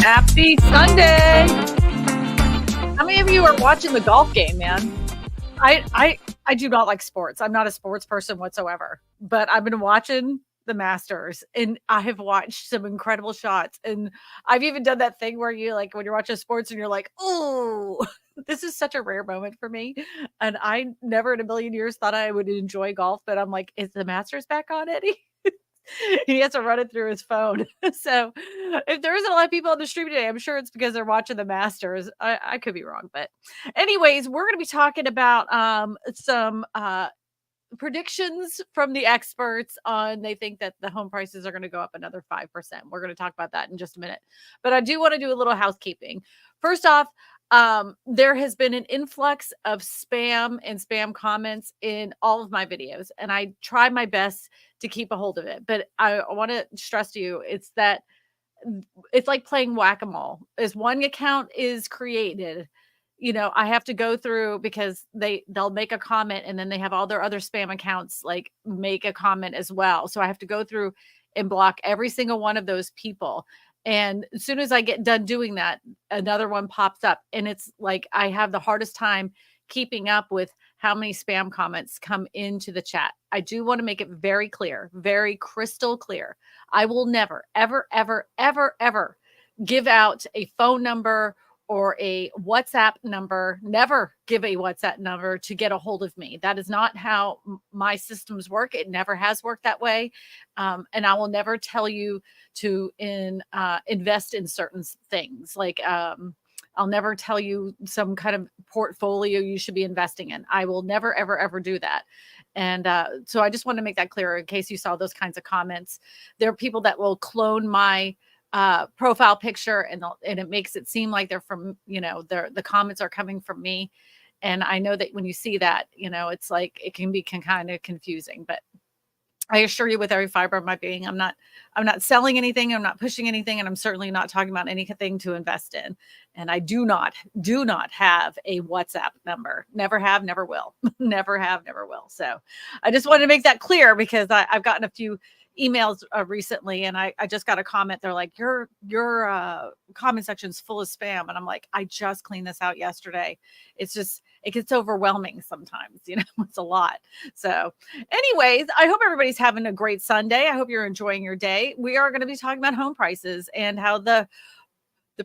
Happy Sunday. How many of you are watching the golf game, man? I do not like sports. I'm not a sports person whatsoever, but I've been watching the Masters and I have watched some incredible shots. And I've even done that thing where you like when you're watching sports and you're like, oh, this is such a rare moment for me. And I never in a million years thought I would enjoy golf, but I'm like, is the Masters back on, Eddie? He has to run it through his phone. So if there isn't a lot of people on the stream today, I'm sure it's because they're watching the Masters. I could be wrong, but anyways, we're going to be talking about some predictions from the experts on they think that the home prices are going to go up another 5%. We're going to talk about that in just a minute. But I do want to do a little housekeeping. First off, there has been an influx of spam and spam comments in all of my videos, and I try my best to keep a hold of it. But I want to stress to you, it's that it's like playing whack-a-mole. As one account is created, I have to go through because they'll make a comment and then they have all their other spam accounts like make a comment as well. So I have to go through and block every single one of those people. And as soon as I get done doing that, another one pops up. And it's like I have the hardest time keeping up with how many spam comments come into the chat. I do want to make it very clear, very crystal clear. I will never, ever, ever, ever, ever give out a phone number or a WhatsApp number, never give a WhatsApp number to get a hold of me. That is not how my systems work. It never has worked that way. And I will never tell you to invest in certain things. Like I'll never tell you some kind of portfolio you should be investing in. I will never, ever, ever do that. And so I just want to make that clear in case you saw those kinds of comments. There are people that will clone my profile picture and it makes it seem like they're from, the comments are coming from me. And I know that when you see that, it's like, it can be kind of confusing, but I assure you with every fiber of my being, I'm not selling anything. I'm not pushing anything. And I'm certainly not talking about anything to invest in. And I do not have a WhatsApp number. Never have, never will. Never have, never will. So I just wanted to make that clear because I've gotten a few emails recently and I just got a comment. They're like, your comment section's full of spam. And I'm like, I just cleaned this out yesterday. It's just, it gets overwhelming sometimes, it's a lot. So anyways, I hope everybody's having a great Sunday. I hope you're enjoying your day. We are going to be talking about home prices and how the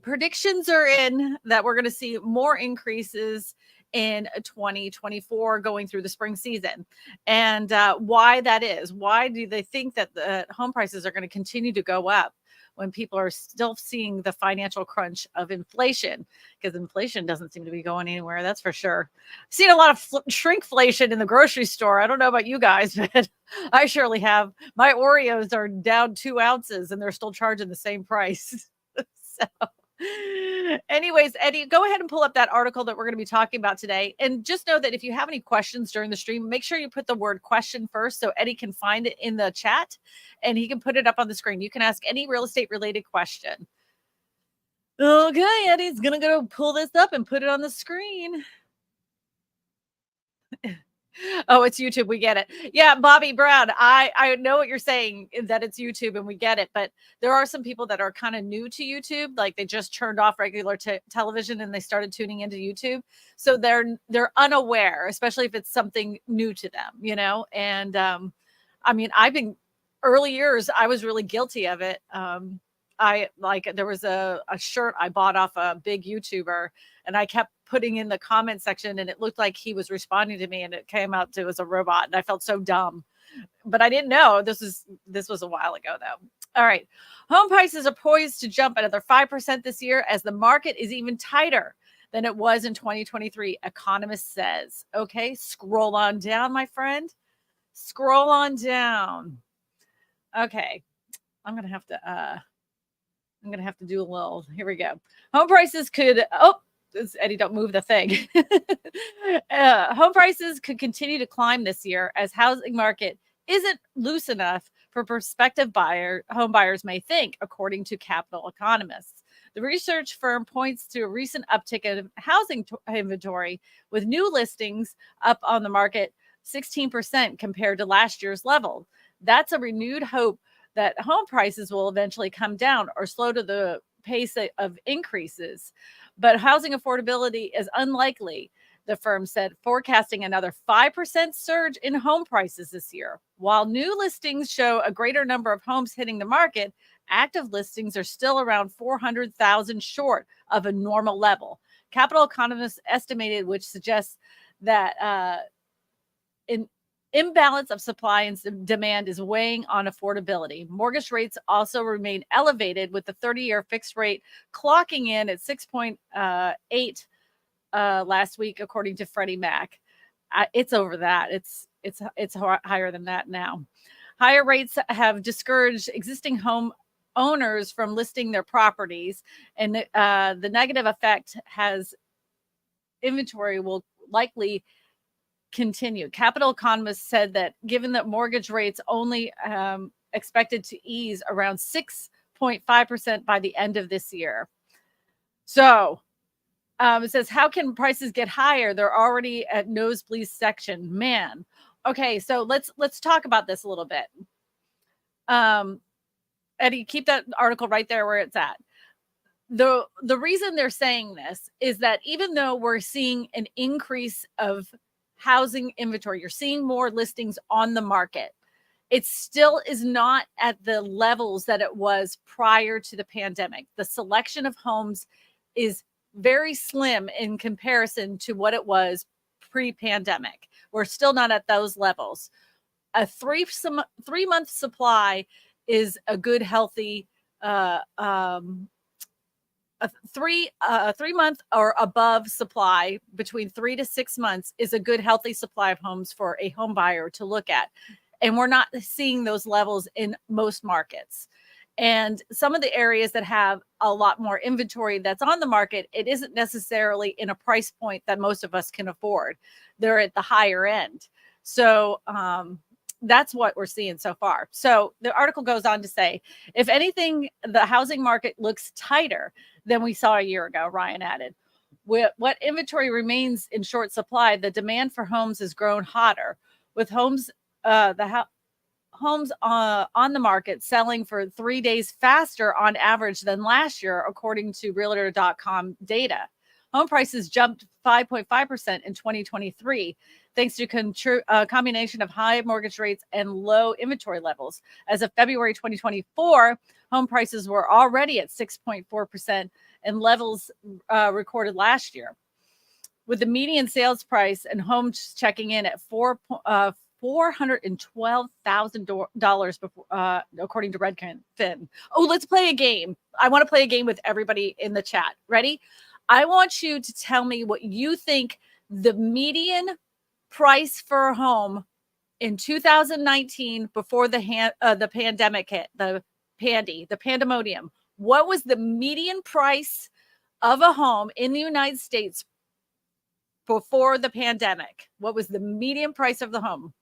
predictions are in that we're going to see more increases in 2024 going through the spring season and why that is. Why do they think that the home prices are going to continue to go up when people are still seeing the financial crunch of inflation? Because inflation doesn't seem to be going anywhere, that's for sure. I've seen a lot of shrinkflation in the grocery store. I don't know about you guys, but I surely have. My Oreos are down 2 ounces and they're still charging the same price. So anyways, Eddie, go ahead and pull up that article that we're going to be talking about today. And just know that if you have any questions during the stream, make sure you put the word question first so Eddie can find it in the chat and he can put it up on the screen. You can ask any real estate related question. Okay, Eddie's going to go pull this up and put it on the screen. Oh, it's YouTube. We get it. Yeah, Bobby Brown. I know what you're saying, that it's YouTube and we get it. But there are some people that are kind of new to YouTube. Like they just turned off regular television and they started tuning into YouTube. So they're unaware, especially if it's something new to them, And I mean, early years, I was really guilty of it. There was a shirt I bought off a big YouTuber and I kept putting in the comment section and it looked like he was responding to me and it came out to as a robot and I felt so dumb, but I didn't know this was a while ago though. All right. Home prices are poised to jump another 5% this year as the market is even tighter than it was in 2023. Economist says, okay, scroll on down, my friend, scroll on down. Okay. I'm going to have to do a little, here we go. Home prices could, Eddie, don't move the thing. Home prices could continue to climb this year as housing market isn't loose enough for prospective home buyers may think, according to Capital economists. The research firm points to a recent uptick in housing inventory with new listings up on the market 16% compared to last year's level. That's a renewed hope that home prices will eventually come down or slow to the pace of increases, but housing affordability is unlikely, the firm said, forecasting another 5% surge in home prices this year. While new listings show a greater number of homes hitting the market, active listings are still around 400,000 short of a normal level. Capital economists estimated, which suggests that an imbalance of supply and demand is weighing on affordability. Mortgage rates also remain elevated, with the 30-year fixed rate clocking in at 6.8 last week, according to Freddie Mac. It's over that. It's higher than that now. Higher rates have discouraged existing home owners from listing their properties, and the negative effect has inventory will likely continue. Capital economists said that given that mortgage rates only expected to ease around 6.5% by the end of this year. So it says, how can prices get higher? They're already at nosebleed section. Man. Okay, so let's talk about this a little bit. Eddie, keep that article right there where it's at. The reason they're saying this is that even though we're seeing an increase of housing inventory, you're seeing more listings on the market, it still is not at the levels that it was prior to the pandemic. The selection of homes is very slim in comparison to what it was pre-pandemic. We're still not at those levels. A 3-month supply is a good, healthy, a 3-month or above supply, between 3 to 6 months, is a good, healthy supply of homes for a home buyer to look at. And we're not seeing those levels in most markets. And some of the areas that have a lot more inventory that's on the market, it isn't necessarily in a price point that most of us can afford. They're at the higher end. So that's what we're seeing so far. So the article goes on to say, if anything, the housing market looks tighter than we saw a year ago, Ryan added. With what inventory remains in short supply, the demand for homes has grown hotter, with homes on the market selling for 3 days faster on average than last year, according to Realtor.com data. Home prices jumped 5.5% in 2023, thanks to a combination of high mortgage rates and low inventory levels. As of February 2024, home prices were already at 6.4% and levels recorded last year, with the median sales price and homes checking in at $412,000 before, according to Redfin. Oh, let's play a game. I want to play a game with everybody in the chat. Ready? I want you to tell me what you think the median price for a home in 2019, before the pandemic hit, the pandemonium. What was the median price of a home in the United States before the pandemic? What was the median price of the home?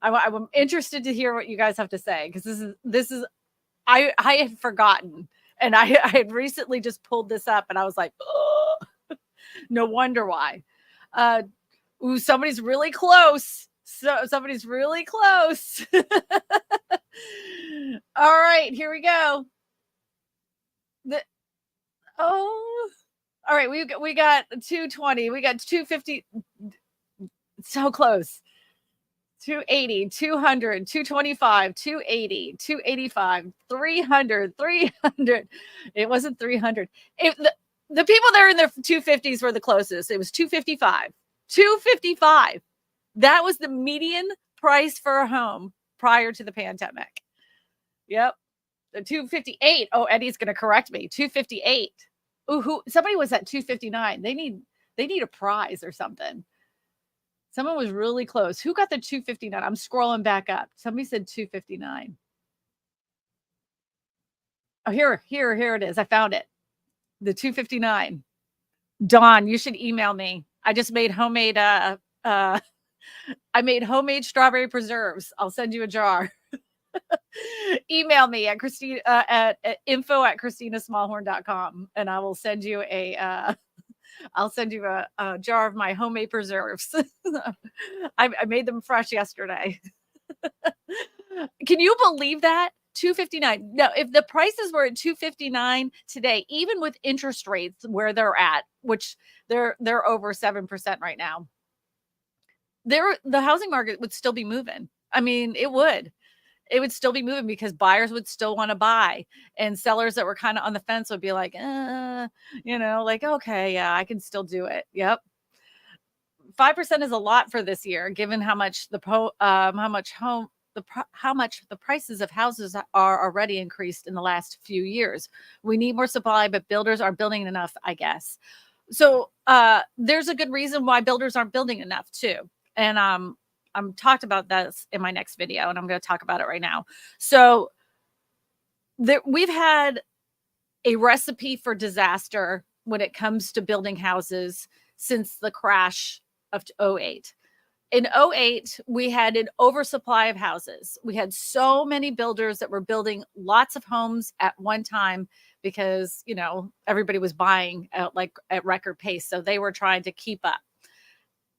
I'm interested to hear what you guys have to say, because this is I had forgotten, and I had recently just pulled this up, and I was like, oh, no wonder why. Somebody's really close. Somebody's really close. All right, here we go. All right, we got 220, we got 250, so close. 280, 200, 225, 280, 285, 300, 300. It wasn't 300. The people that are in their 250s were the closest. It was 255. 255. That was the median price for a home prior to the pandemic. Yep. The 258. Oh, Eddie's going to correct me. 258. Ooh, somebody was at 259. They need a prize or something. Someone was really close. Who got the 259? I'm scrolling back up. Somebody said 259. Oh, here it is. I found it. The 259. Dawn, you should email me. I just made homemade I made homemade strawberry preserves. I'll send you a jar. Email me at Kristina at info@KristinaSmallhorn.com, and I will send you a jar of my homemade preserves. I made them fresh yesterday. Can you believe that? 259. No, if the prices were at 259 today, even with interest rates where they're at, which they're over 7% right now, the housing market would still be moving. I mean, it would. It would still be moving because buyers would still want to buy, and sellers that were kind of on the fence would be like, like, okay, yeah, I can still do it. Yep. 5% is a lot for this year, given how much how much how much the prices of houses are already increased in the last few years. We need more supply, but builders aren't building enough, I guess. So there's a good reason why builders aren't building enough too. And I'm talked about this in my next video, and I'm going to talk about it right now. So we've had a recipe for disaster when it comes to building houses since the crash of '08. In '08, we had an oversupply of houses. We had so many builders that were building lots of homes at one time because, everybody was buying at record pace. So they were trying to keep up.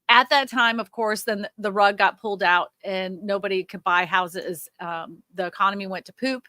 At that time, of course, then the rug got pulled out and nobody could buy houses. The economy went to poop.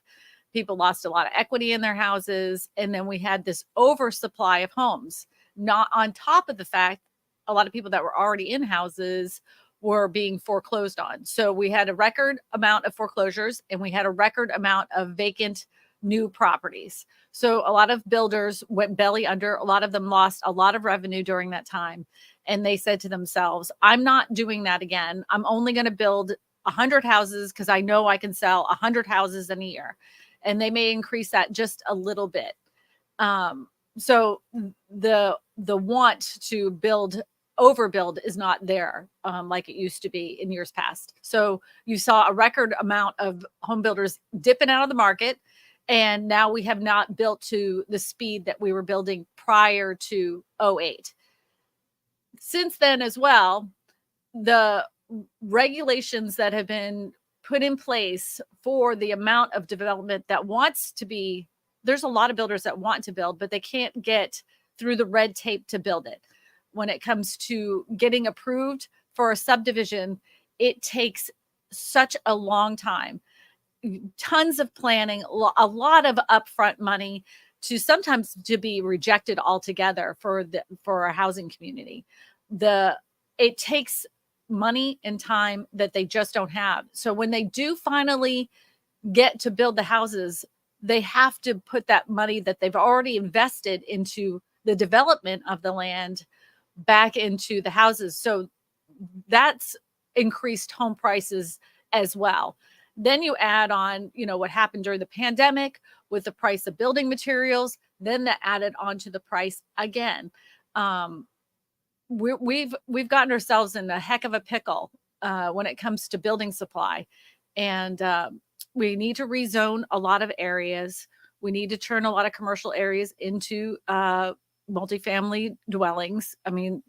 People lost a lot of equity in their houses. And then we had this oversupply of homes, not on top of the fact a lot of people that were already in houses were being foreclosed on. So we had a record amount of foreclosures and we had a record amount of vacant new properties. So a lot of builders went belly under. A lot of them lost a lot of revenue during that time. And they said to themselves, I'm not doing that again. I'm only going to build 100 houses because I know I can sell 100 houses in a year. And they may increase that just a little bit. So the want to overbuild is not there like it used to be in years past. So you saw a record amount of home builders dipping out of the market. And now we have not built to the speed that we were building prior to '08. Since then as well, the regulations that have been put in place for the amount of development that wants to be, there's a lot of builders that want to build, but they can't get through the red tape to build it. When it comes to getting approved for a subdivision, it takes such a long time. Tons of planning, a lot of upfront money to sometimes to be rejected altogether for a housing community. It takes money and time that they just don't have. So when they do finally get to build the houses, they have to put that money that they've already invested into the development of the land back into the houses. So that's increased home prices as well. Then you add on, what happened during the pandemic with the price of building materials, then that added onto the price again. We've gotten ourselves in a heck of a pickle when it comes to building supply. And we need to rezone a lot of areas. We need to turn a lot of commercial areas into multifamily dwellings. I mean,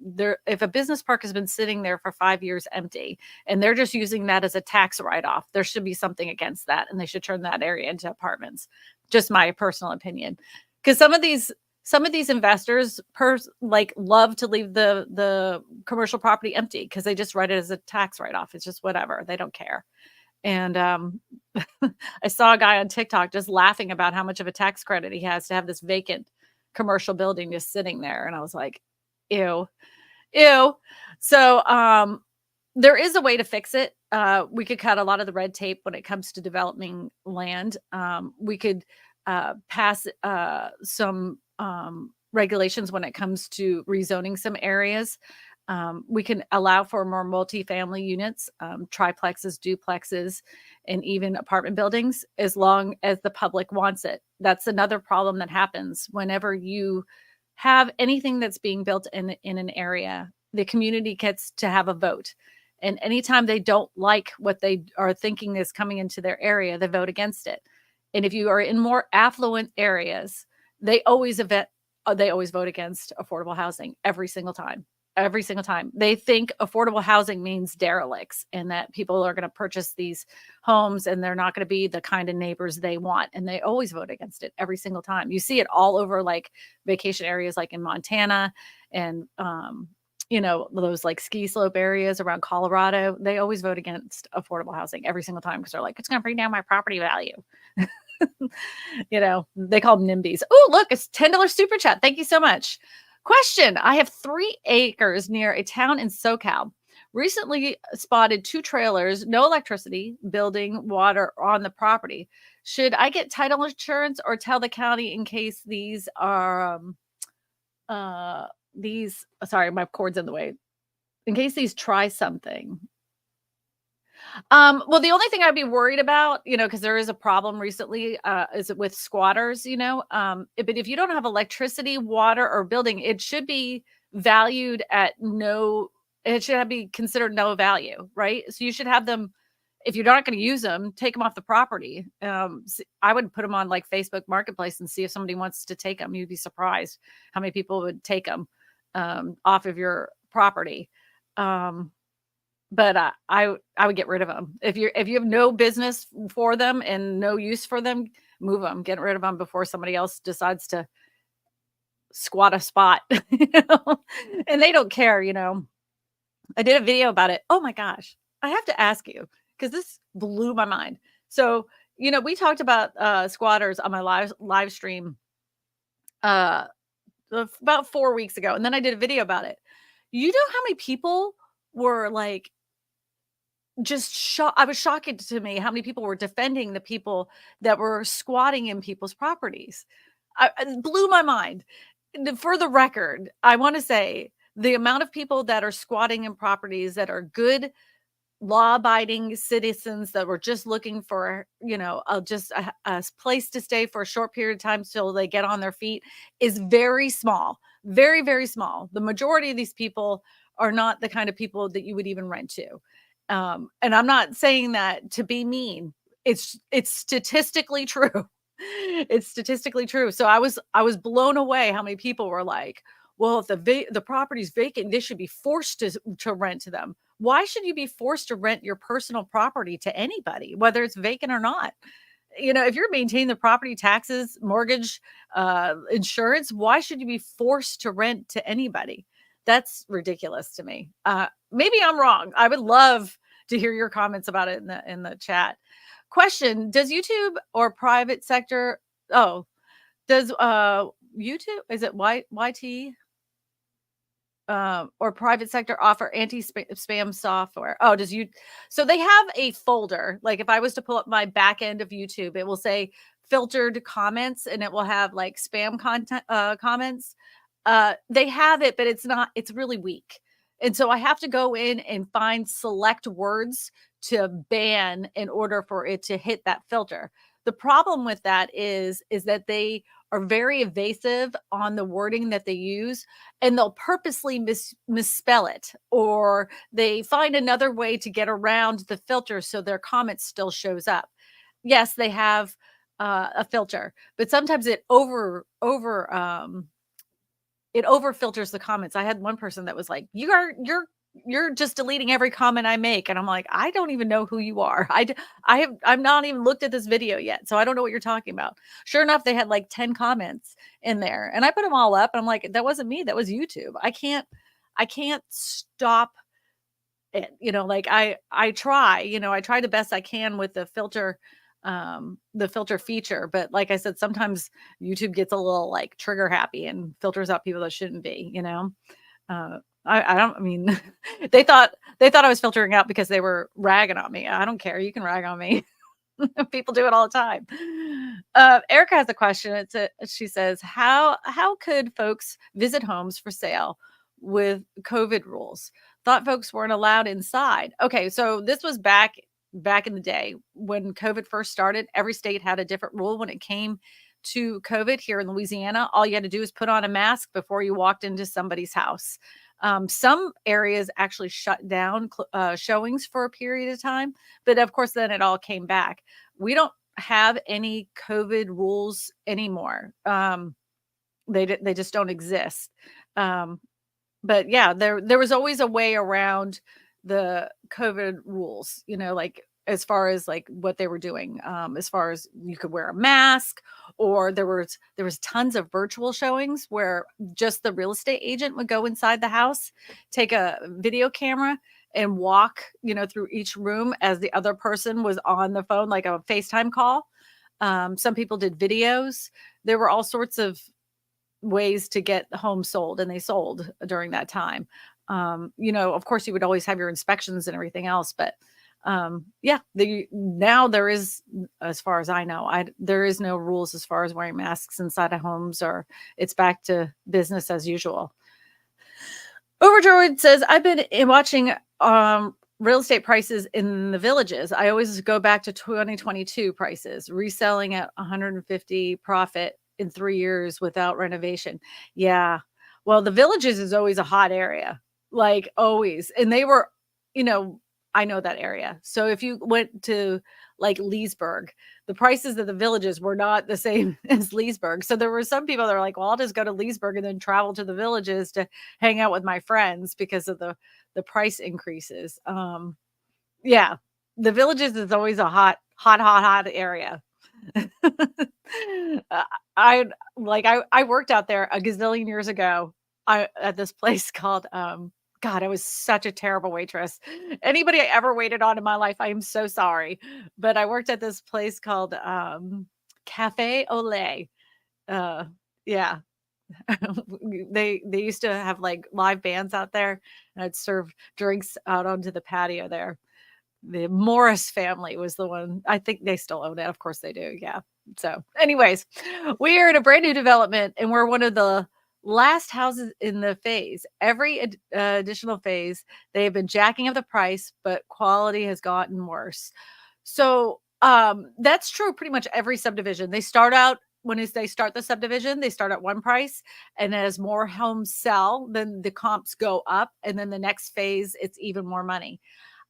if a business park has been sitting there for 5 years empty and they're just using that as a tax write-off, there should be something against that, and they should turn that area into apartments. Just my personal opinion. Because some of these investors love to leave the commercial property empty because they just write it as a tax write-off. It's just whatever. They don't care. And I saw a guy on TikTok just laughing about how much of a tax credit he has to have this vacant commercial building just sitting there. And I was like, ew. So there is a way to fix it. We could cut a lot of the red tape when it comes to developing land. We could pass some regulations when it comes to rezoning some areas. We can allow for more multifamily units, triplexes, duplexes, and even apartment buildings, as long as the public wants it. That's another problem that happens whenever you have anything that's being built in an area. The community gets to have a vote. And anytime they don't like what they are thinking is coming into their area, they vote against it. And if you are in more affluent areas, they always vote against affordable housing every single time. Every single time. They think affordable housing means derelicts and that people are going to purchase these homes and they're not going to be the kind of neighbors they want. And they always vote against it every single time. You see it all over like vacation areas like in Montana and those like ski slope areas around Colorado, they always vote against affordable housing every single time because they're like, it's going to bring down my property value. They call them NIMBYs. Oh, look, it's $10 super chat. Thank you so much. Question: I have 3 acres near a town in SoCal. Recently spotted 2 trailers, no electricity, building, water on the property. Should I get title insurance or tell the county in case these are sorry, my cord's in the way. In case these try something. Well, the only thing I'd be worried about, because there is a problem recently, is with squatters, but if you don't have electricity, water, or building, it should be valued at no, it should be considered no value, right? So you should have them, if you're not going to use them, take them off the property. I would put them on like Facebook Marketplace and see if somebody wants to take them. You'd be surprised how many people would take them off of your property. But I would get rid of them. If you have no business for them and no use for them, move them. Get rid of them before somebody else decides to squat a spot, and they don't care, I did a video about it. Oh my gosh. I have to ask you because this blew my mind. So, we talked about squatters on my live stream about 4 weeks ago, and then I did a video about it. You know how many people were like just shocked. I was shocking to me how many people were defending the people that were squatting in people's properties. It blew my mind. For the record, I want to say the amount of people that are squatting in properties that are good law-abiding citizens that were just looking for, just a place to stay for a short period of time till they get on their feet is very small, very, very small. The majority of these people are not the kind of people that you would even rent to. And I'm not saying that to be mean. It's statistically true. It's statistically true. So I was blown away how many people were like, well, if the property's vacant, they should be forced to rent to them. Why should you be forced to rent your personal property to anybody, whether it's vacant or not? If you're maintaining the property taxes, mortgage, insurance, why should you be forced to rent to anybody? That's ridiculous to me. Maybe I'm wrong. I would love to hear your comments about it in the chat. Question: does YouTube or private sector? Oh, does YouTube? Is it YT? Or private sector offer anti-spam software? Oh, so they have a folder. Like if I was to pull up my back end of YouTube, it will say filtered comments and it will have like spam content comments. They have it, but it's really weak. And so I have to go in and find select words to ban in order for it to hit that filter. The problem with that is that they are very evasive on the wording that they use, and they'll purposely misspell it, or they find another way to get around the filter so their comment still shows up. Yes, they have a filter, but sometimes it over filters the comments. I had one person that was like, you're just deleting every comment I make. And I'm like, I don't even know who you are. I've not even looked at this video yet. So I don't know what you're talking about. Sure enough, they had like 10 comments in there and I put them all up. And I'm like, that wasn't me. That was YouTube. I can't stop it. Like I try, I try the best I can with the filter feature, but like I said, sometimes YouTube gets a little like trigger happy and filters out people that shouldn't be. I don't, I mean, they thought I was filtering out because they were ragging on me. I don't care. You can rag on me. People do it all the time. Erica has a question. She says, how could folks visit homes for sale with COVID rules? Thought folks weren't allowed inside. Okay, so this was back in the day when COVID first started. Every state had a different rule when it came to COVID. Here in Louisiana, all you had to do is put on a mask before you walked into somebody's house. Some areas actually shut down showings for a period of time, but of course, then it all came back. We don't have any COVID rules anymore. They just don't exist. But yeah, there was always a way around the COVID rules. Like as far as like what they were doing. As far as you could wear a mask, or there was tons of virtual showings where just the real estate agent would go inside the house, take a video camera and walk, through each room as the other person was on the phone, like a FaceTime call. Some people did videos. There were all sorts of ways to get homes sold, and they sold during that time. Of course, you would always have your inspections and everything else, but yeah, now there is, as far as I know, there is no rules as far as wearing masks inside of homes, or it's back to business as usual. Overjoyed says, I've been watching real estate prices in the villages. I always go back to 2022 prices, reselling at 150 profit in 3 years without renovation. Yeah. Well, the villages is always a hot area, like always. And they were, you know, I know that area. So if you went to like Leesburg, the prices of the villages were not the same as Leesburg. So there were some people that are like, well, I'll just go to Leesburg and then travel to the villages to hang out with my friends because of the price increases. Yeah, the villages is always a hot area. Uh, I worked out there a gazillion years ago. I at this place called God, I was such a terrible waitress. Anybody I ever waited on in my life, I am so sorry. But I worked at this place called Cafe Olay. Uh yeah. They used to have like live bands out there, and I'd serve drinks out onto the patio there. The Morris family was the one. I think they still own it. Of course they do. Yeah. So, anyways, we are in a brand new development, and we're one of the last houses in the phase. Every additional phase, they have been jacking up the price, but quality has gotten worse. So, that's true pretty much every subdivision. They start out they start the subdivision, they start at one price, and as more homes sell, then the comps go up, and then the next phase, it's even more money.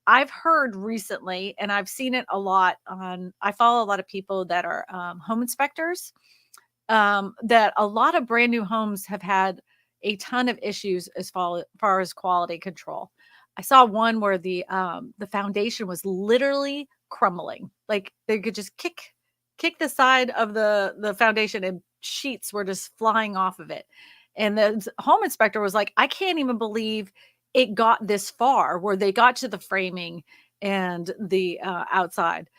I've heard recently, and I've seen it a lot I follow a lot of people that are home inspectors, that a lot of brand new homes have had a ton of issues as far as quality control. I saw one where the foundation was literally crumbling. Like they could just kick the side of the foundation, and sheets were just flying off of it. And the home inspector was like, I can't even believe it got this far, where they got to the framing and the outside.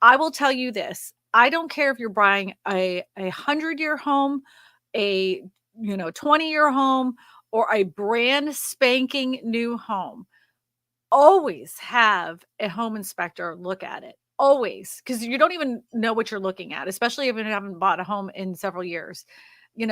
I will tell you this. I don't care if you're buying a 100-year home, a 20-year home, or a brand spanking new home. Always have a home inspector look at it. Always, because you don't even know what you're looking at, especially if you haven't bought a home in several years. And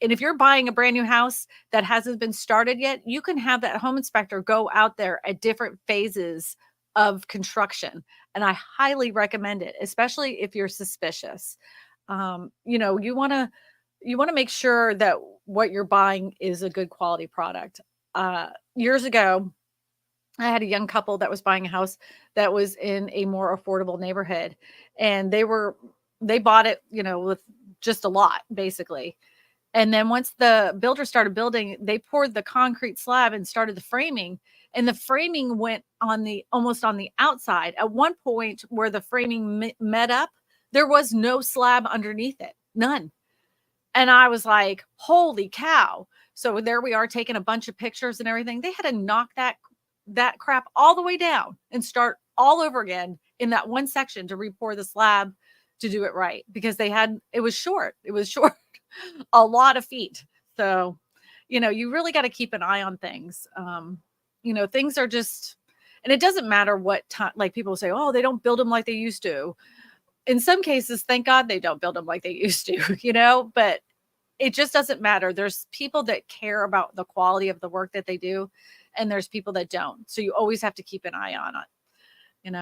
if you're buying a brand new house that hasn't been started yet, you can have that home inspector go out there at different phases of construction. And I highly recommend it, especially if you're suspicious. You want to make sure that what you're buying is a good quality product. Years ago, I had a young couple that was buying a house that was in a more affordable neighborhood, and they bought it, with just a lot basically. And then once the builder started building, they poured the concrete slab and started the framing, and the framing went almost on the outside. At one point where the framing met up, there was no slab underneath it. None. And I was like, holy cow. So there we are taking a bunch of pictures and everything. They had to knock that crap all the way down and start all over again in that one section to re-pour the slab to do it right, because it was short. It was short a lot of feet. So, you really got to keep an eye on things. Things are just, and it doesn't matter what time, like people say, oh, they don't build them like they used to. In some cases, thank God they don't build them like they used to, but it just doesn't matter. There's people that care about the quality of the work that they do, and there's people that don't. So you always have to keep an eye on it.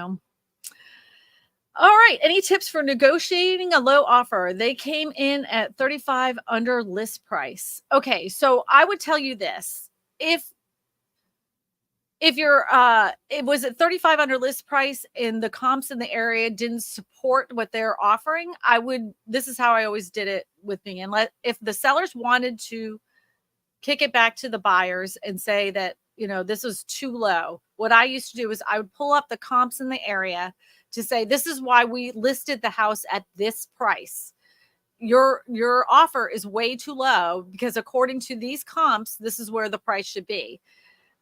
All right. Any tips for negotiating a low offer? They came in at 35 under list price. Okay. So I would tell you this. If you're it was at 35 under list price and the comps in the area didn't support what they're offering, this is how I always did it with me. And if the sellers wanted to kick it back to the buyers and say that, this was too low, what I used to do is I would pull up the comps in the area to say, this is why we listed the house at this price. Your offer is way too low because according to these comps, this is where the price should be.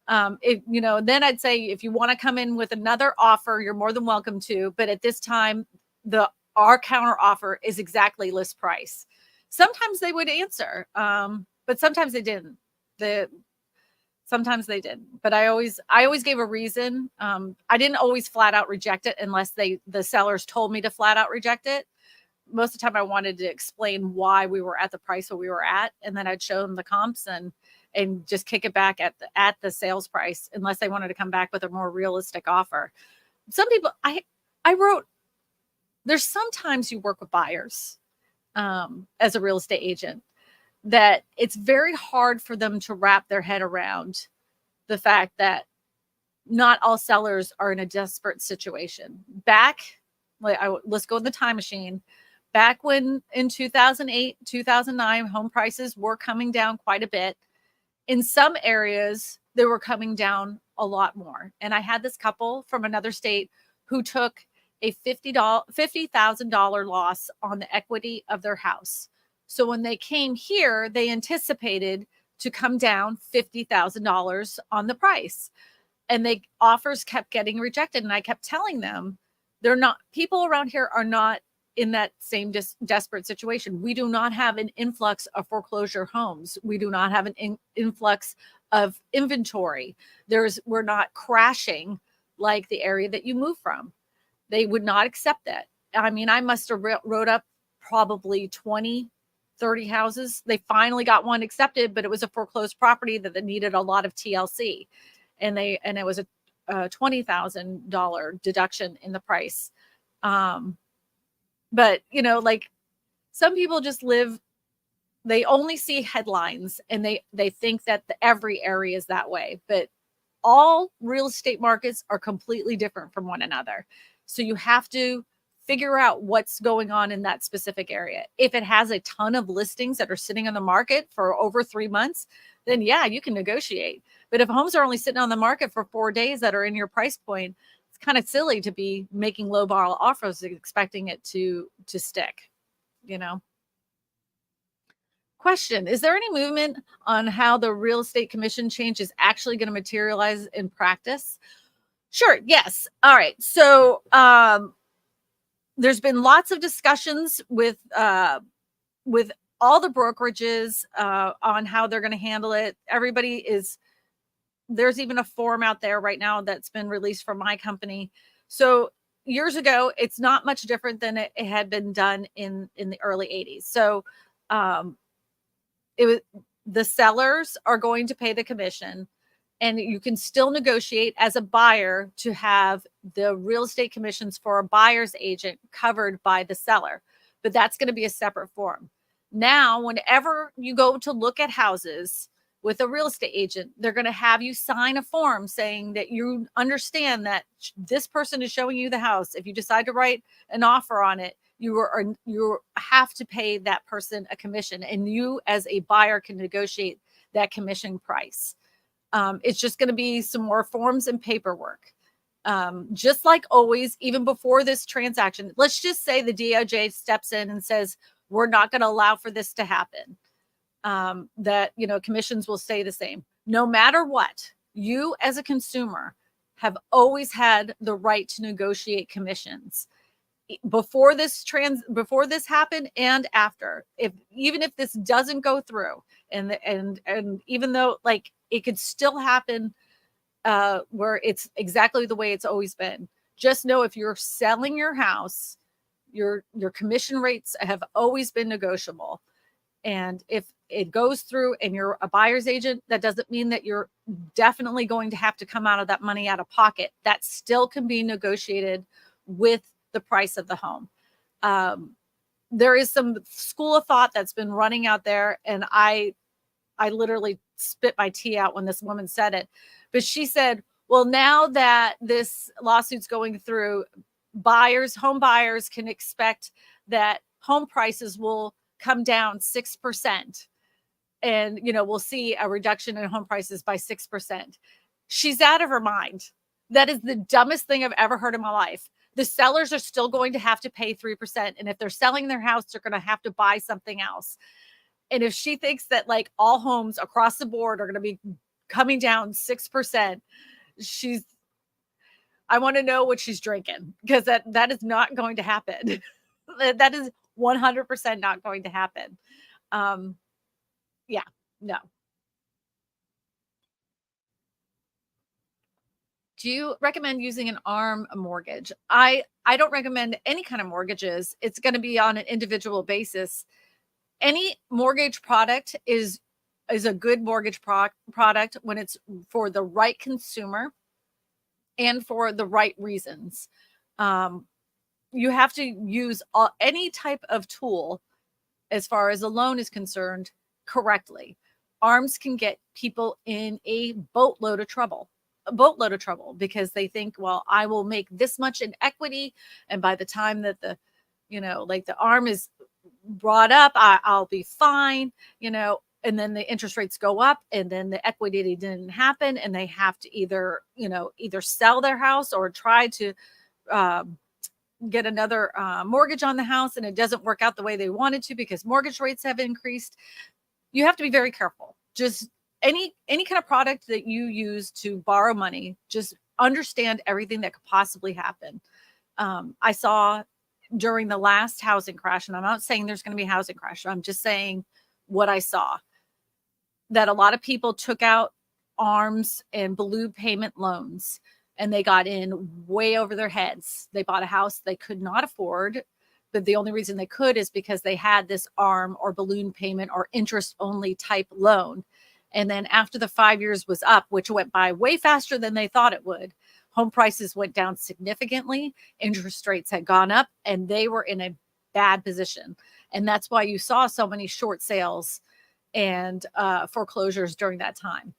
Then I'd say, if you want to come in with another offer, you're more than welcome to. But at this time, our counter offer is exactly list price. Sometimes they would answer, but sometimes they didn't. Sometimes they did, but I always gave a reason. I didn't always flat out reject it unless the sellers told me to flat out reject it. Most of the time I wanted to explain why we were at the price where we were at, and then I'd show them the comps and just kick it back at the sales price, unless they wanted to come back with a more realistic offer. Some people, I wrote, there's sometimes you work with buyers as a real estate agent that it's very hard for them to wrap their head around the fact that not all sellers are in a desperate situation. Let's go in the time machine. Back when in 2008, 2009, home prices were coming down quite a bit. In some areas, they were coming down a lot more. And I had this couple from another state who took a $50,000 loss on the equity of their house. So when they came here, they anticipated to come down $50,000 on the price. And offers kept getting rejected. And I kept telling them, people around here are not in that same desperate situation. We do not have an influx of foreclosure homes. We do not have an influx of inventory. We're not crashing like the area that you move from. They would not accept that. I mean, I must have wrote up probably 20, 30 houses. They finally got one accepted, but it was a foreclosed property that needed a lot of TLC. And it was a $20,000 deduction in the price. But like some people just they only see headlines and they think that every area is that way, but all real estate markets are completely different from one another. So you have to figure out what's going on in that specific area. If it has a ton of listings that are sitting on the market for over 3 months, then yeah, you can negotiate. But if homes are only sitting on the market for 4 days that are in your price point, it's kind of silly to be making low bar offers expecting it to stick, Question: is there any movement on how the real estate commission change is actually going to materialize in practice? Sure. Yes. All right. So there's been lots of discussions with all the brokerages on how they're going to handle it. There's even a form out there right now that's been released from my company. So years ago, it's not much different than it had been done in the early 80s. So the sellers are going to pay the commission, and you can still negotiate as a buyer to have the real estate commissions for a buyer's agent covered by the seller. But that's going to be a separate form. Now, whenever you go to look at houses with a real estate agent, they're going to have you sign a form saying that you understand that this person is showing you the house. If you decide to write an offer on it, you have to pay that person a commission, and you as a buyer can negotiate that commission price. It's just going to be some more forms and paperwork. Just like always, even before this transaction, let's just say the DOJ steps in and says, we're not going to allow for this to happen. That, commissions will stay the same. No matter what, you as a consumer have always had the right to negotiate commissions. Before this happened and after, even if this doesn't go through, and even though it could still happen where it's exactly the way it's always been, just know if you're selling your house, your commission rates have always been negotiable. And if it goes through and you're a buyer's agent, that doesn't mean that you're definitely going to have to come out of that money out of pocket. That still can be negotiated with the price of the home. There is some school of thought that's been running out there, and I literally spit my tea out when this woman said it. But she said, well, now that this lawsuit's going through, home buyers can expect that home prices will come down 6%. And, we'll see a reduction in home prices by 6%. She's out of her mind. That is the dumbest thing I've ever heard in my life. The sellers are still going to have to pay 3%. And if they're selling their house, they're going to have to buy something else. And if she thinks that like all homes across the board are going to be coming down 6%, she's, I want to know what she's drinking, because that is not going to happen. That is 100% not going to happen. Um, yeah, no. Do you recommend using an ARM mortgage? I don't recommend any kind of mortgages. It's going to be on an individual basis. Any mortgage product is a good mortgage product when it's for the right consumer and for the right reasons. Um, you have to use any type of tool as far as a loan is concerned correctly. ARMs can get people in a boatload of trouble. A boatload of trouble because they think, well, I will make this much in equity, and by the time that the, like the ARM is brought up, I'll be fine, and then the interest rates go up, and then the equity didn't happen, and they have to either sell their house or try to um, get another mortgage on the house, and it doesn't work out the way they wanted to because mortgage rates have increased. You have to be very careful. Just any kind of product that you use to borrow money, just understand everything that could possibly happen. I saw during the last housing crash, and I'm not saying there's going to be a housing crash, I'm just saying what I saw, that a lot of people took out ARMs and balloon payment loans, and they got in way over their heads. They bought a house they could not afford, but the only reason they could is because they had this ARM or balloon payment or interest only type loan. And then after the 5 years was up, which went by way faster than they thought it would, home prices went down significantly, interest rates had gone up, and they were in a bad position. And that's why you saw so many short sales and foreclosures during that time.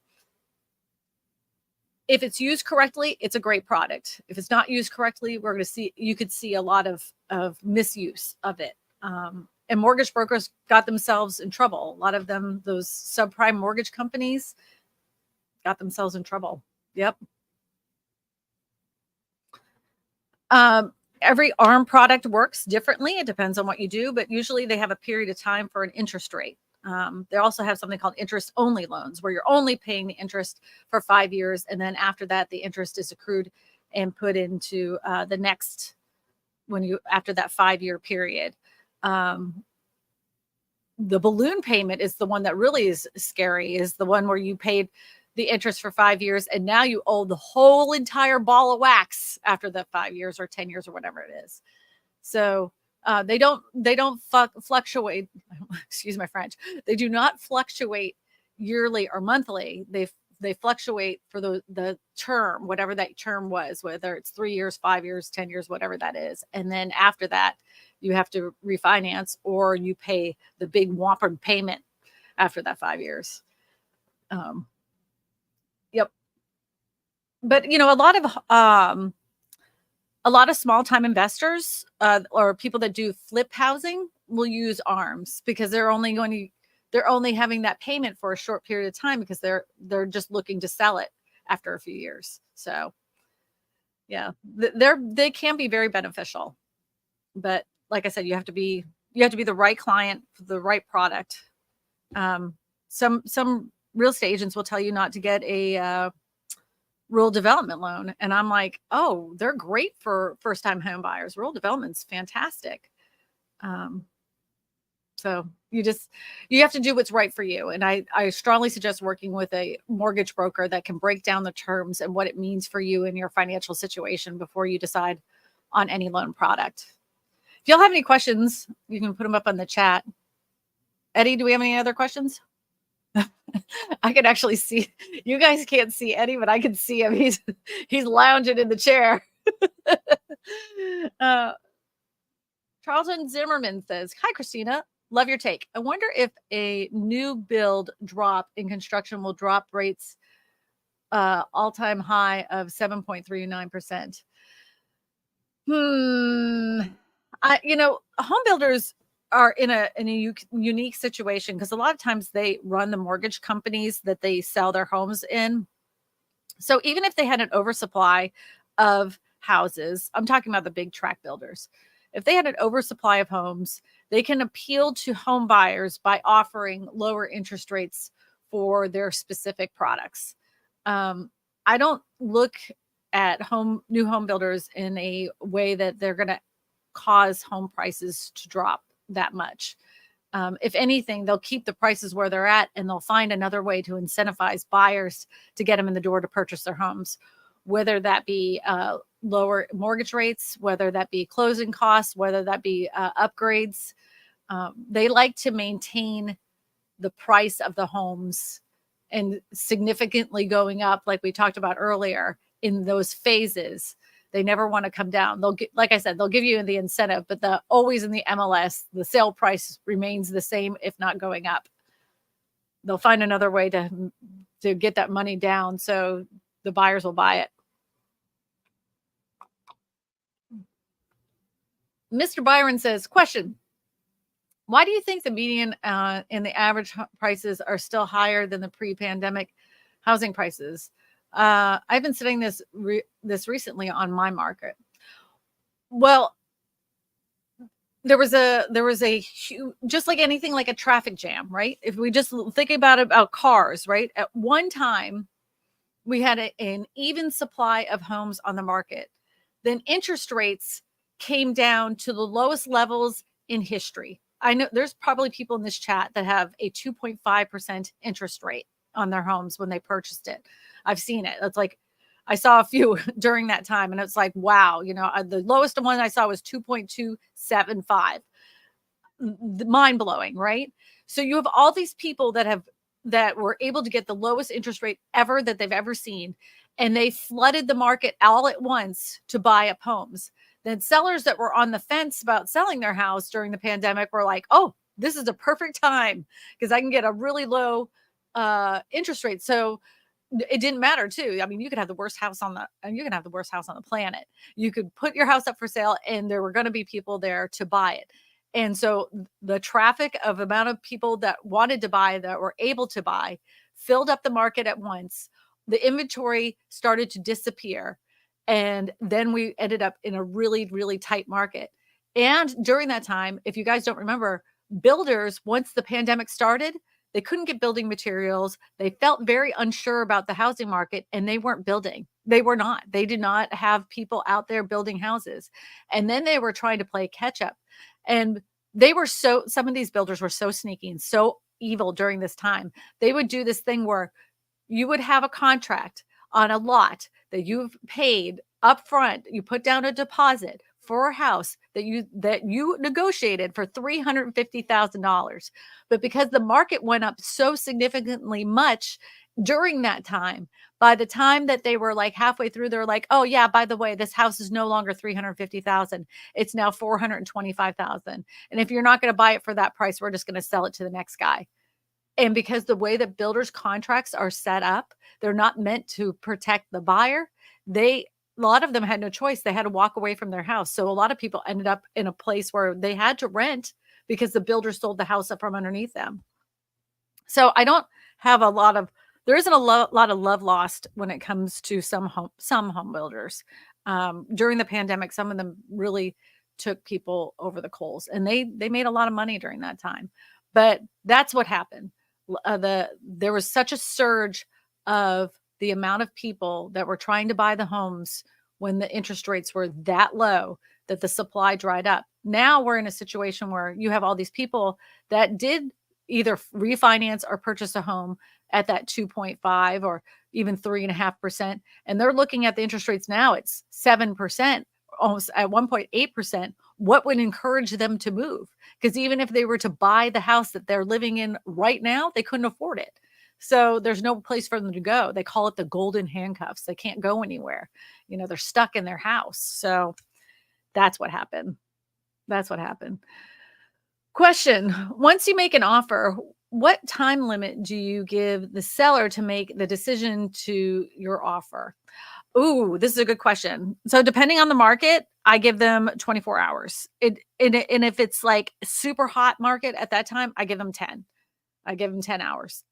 If it's used correctly, it's a great product. If it's not used correctly, you could see a lot of misuse of it. And mortgage brokers got themselves in trouble. A lot of them, those subprime mortgage companies, got themselves in trouble. Yep. Every ARM product works differently. It depends on what you do, but usually they have a period of time for an interest rate. They also have something called interest-only loans, where you're only paying the interest for 5 years, and then after that, the interest is accrued and put into the next after that 5-year period. The balloon payment is the one that really is scary. Is the one where you paid the interest for 5 years, and now you owe the whole entire ball of wax after the 5 years or 10 years or whatever it is. So they don't fluctuate. Excuse my French. They do not fluctuate yearly or monthly. They fluctuate for the term, whatever that term was, whether it's 3 years, 5 years, 10 years, whatever that is. And then after that, you have to refinance, or you pay the big whopper payment after that 5 years. Yep. But a lot of small time investors or people that do flip housing will use ARMs because they're only having that payment for a short period of time because they're just looking to sell it after a few years. So yeah, they can be very beneficial, but like I said, you have to be the right client for the right product. Some real estate agents will tell you not to get a rural development loan, and I'm like, oh, they're great for first time home buyers. Rural development's fantastic. So you have to do what's right for you. And I strongly suggest working with a mortgage broker that can break down the terms and what it means for you and your financial situation before you decide on any loan product. If y'all have any questions, you can put them up on the chat. Eddie, do we have any other questions? I can actually see, you guys can't see Eddie, but I can see him. He's lounging in the chair. Charlton Zimmerman says, hi, Kristina. Love your take. I wonder if a new build drop in construction will drop rates all-time high of 7.39%. Home builders are in a unique situation because a lot of times they run the mortgage companies that they sell their homes in. So even if they had an oversupply of houses, I'm talking about the big tract builders. If they had an oversupply of homes, they can appeal to home buyers by offering lower interest rates for their specific products. Um, I don't look at new home builders in a way that they're going to cause home prices to drop that much. If anything, they'll keep the prices where they're at and they'll find another way to incentivize buyers to get them in the door to purchase their homes, whether that be lower mortgage rates, whether that be closing costs, whether that be upgrades. They like to maintain the price of the homes and significantly going up, like we talked about earlier, in those phases. They never want to come down. They'll get, like I said, they'll give you the incentive, but the always in the MLS, the sale price remains the same, if not going up. They'll find another way to get that money down so the buyers will buy it. Mr. Byron says, question: why do you think the median and the average prices are still higher than the pre-pandemic housing prices? I've been studying this recently on my market. Well, there was a huge, just like anything, like a traffic jam, right? If we just think about cars, right? At one time, we had an even supply of homes on the market. Then interest rates came down to the lowest levels in history. I know there's probably people in this chat that have a 2.5% interest rate on their homes when they purchased it. I've seen it. It's like I saw a few during that time, and it's like, wow, the lowest one I saw was 2.275. Mind blowing, right? So you have all these people that were able to get the lowest interest rate ever that they've ever seen, and they flooded the market all at once to buy up homes. Then sellers that were on the fence about selling their house during the pandemic were like, "Oh, this is a perfect time because I can get a really low interest rate." So it didn't matter too. I mean, you could have the worst house on the planet. You could put your house up for sale and there were going to be people there to buy it. And so the traffic of amount of people that wanted to buy, that were able to buy, filled up the market at once. The inventory started to disappear. And then we ended up in a really, really tight market. And during that time, if you guys don't remember, builders, once the pandemic started, they couldn't get building materials. They felt very unsure about the housing market and they weren't building. They were not. They did not have people out there building houses. And then they were trying to play catch up. And some of these builders were so sneaky and so evil during this time. They would do this thing where you would have a contract on a lot that you've paid up front. You put down a deposit for a house that you negotiated for $350,000. But because the market went up so significantly much during that time, by the time that they were like halfway through, they're like, "Oh yeah, by the way, this house is no longer 350,000. It's now 425,000. And if you're not going to buy it for that price, we're just going to sell it to the next guy." And because the way that builders contracts are set up, they're not meant to protect the buyer. A lot of them had no choice. They had to walk away from their house. So a lot of people ended up in a place where they had to rent because the builder sold the house up from underneath them. So I don't have there isn't a lot of love lost when it comes to some home builders. During the pandemic, some of them really took people over the coals, and they made a lot of money during that time. But that's what happened. There was such a surge of the amount of people that were trying to buy the homes when the interest rates were that low that the supply dried up. Now we're in a situation where you have all these people that did either refinance or purchase a home at that 2.5 or even 3.5%. And they're looking at the interest rates now, it's 7%, almost at 1.8%. What would encourage them to move? Because even if they were to buy the house that they're living in right now, they couldn't afford it. So there's no place for them to go. They call it the golden handcuffs. They can't go anywhere. They're stuck in their house. So that's what happened. That's what happened. Question: once you make an offer, what time limit do you give the seller to make the decision to your offer? Ooh, this is a good question. So depending on the market, I give them 24 hours. And if it's like super hot market at that time, I give them 10. I give them 10 hours.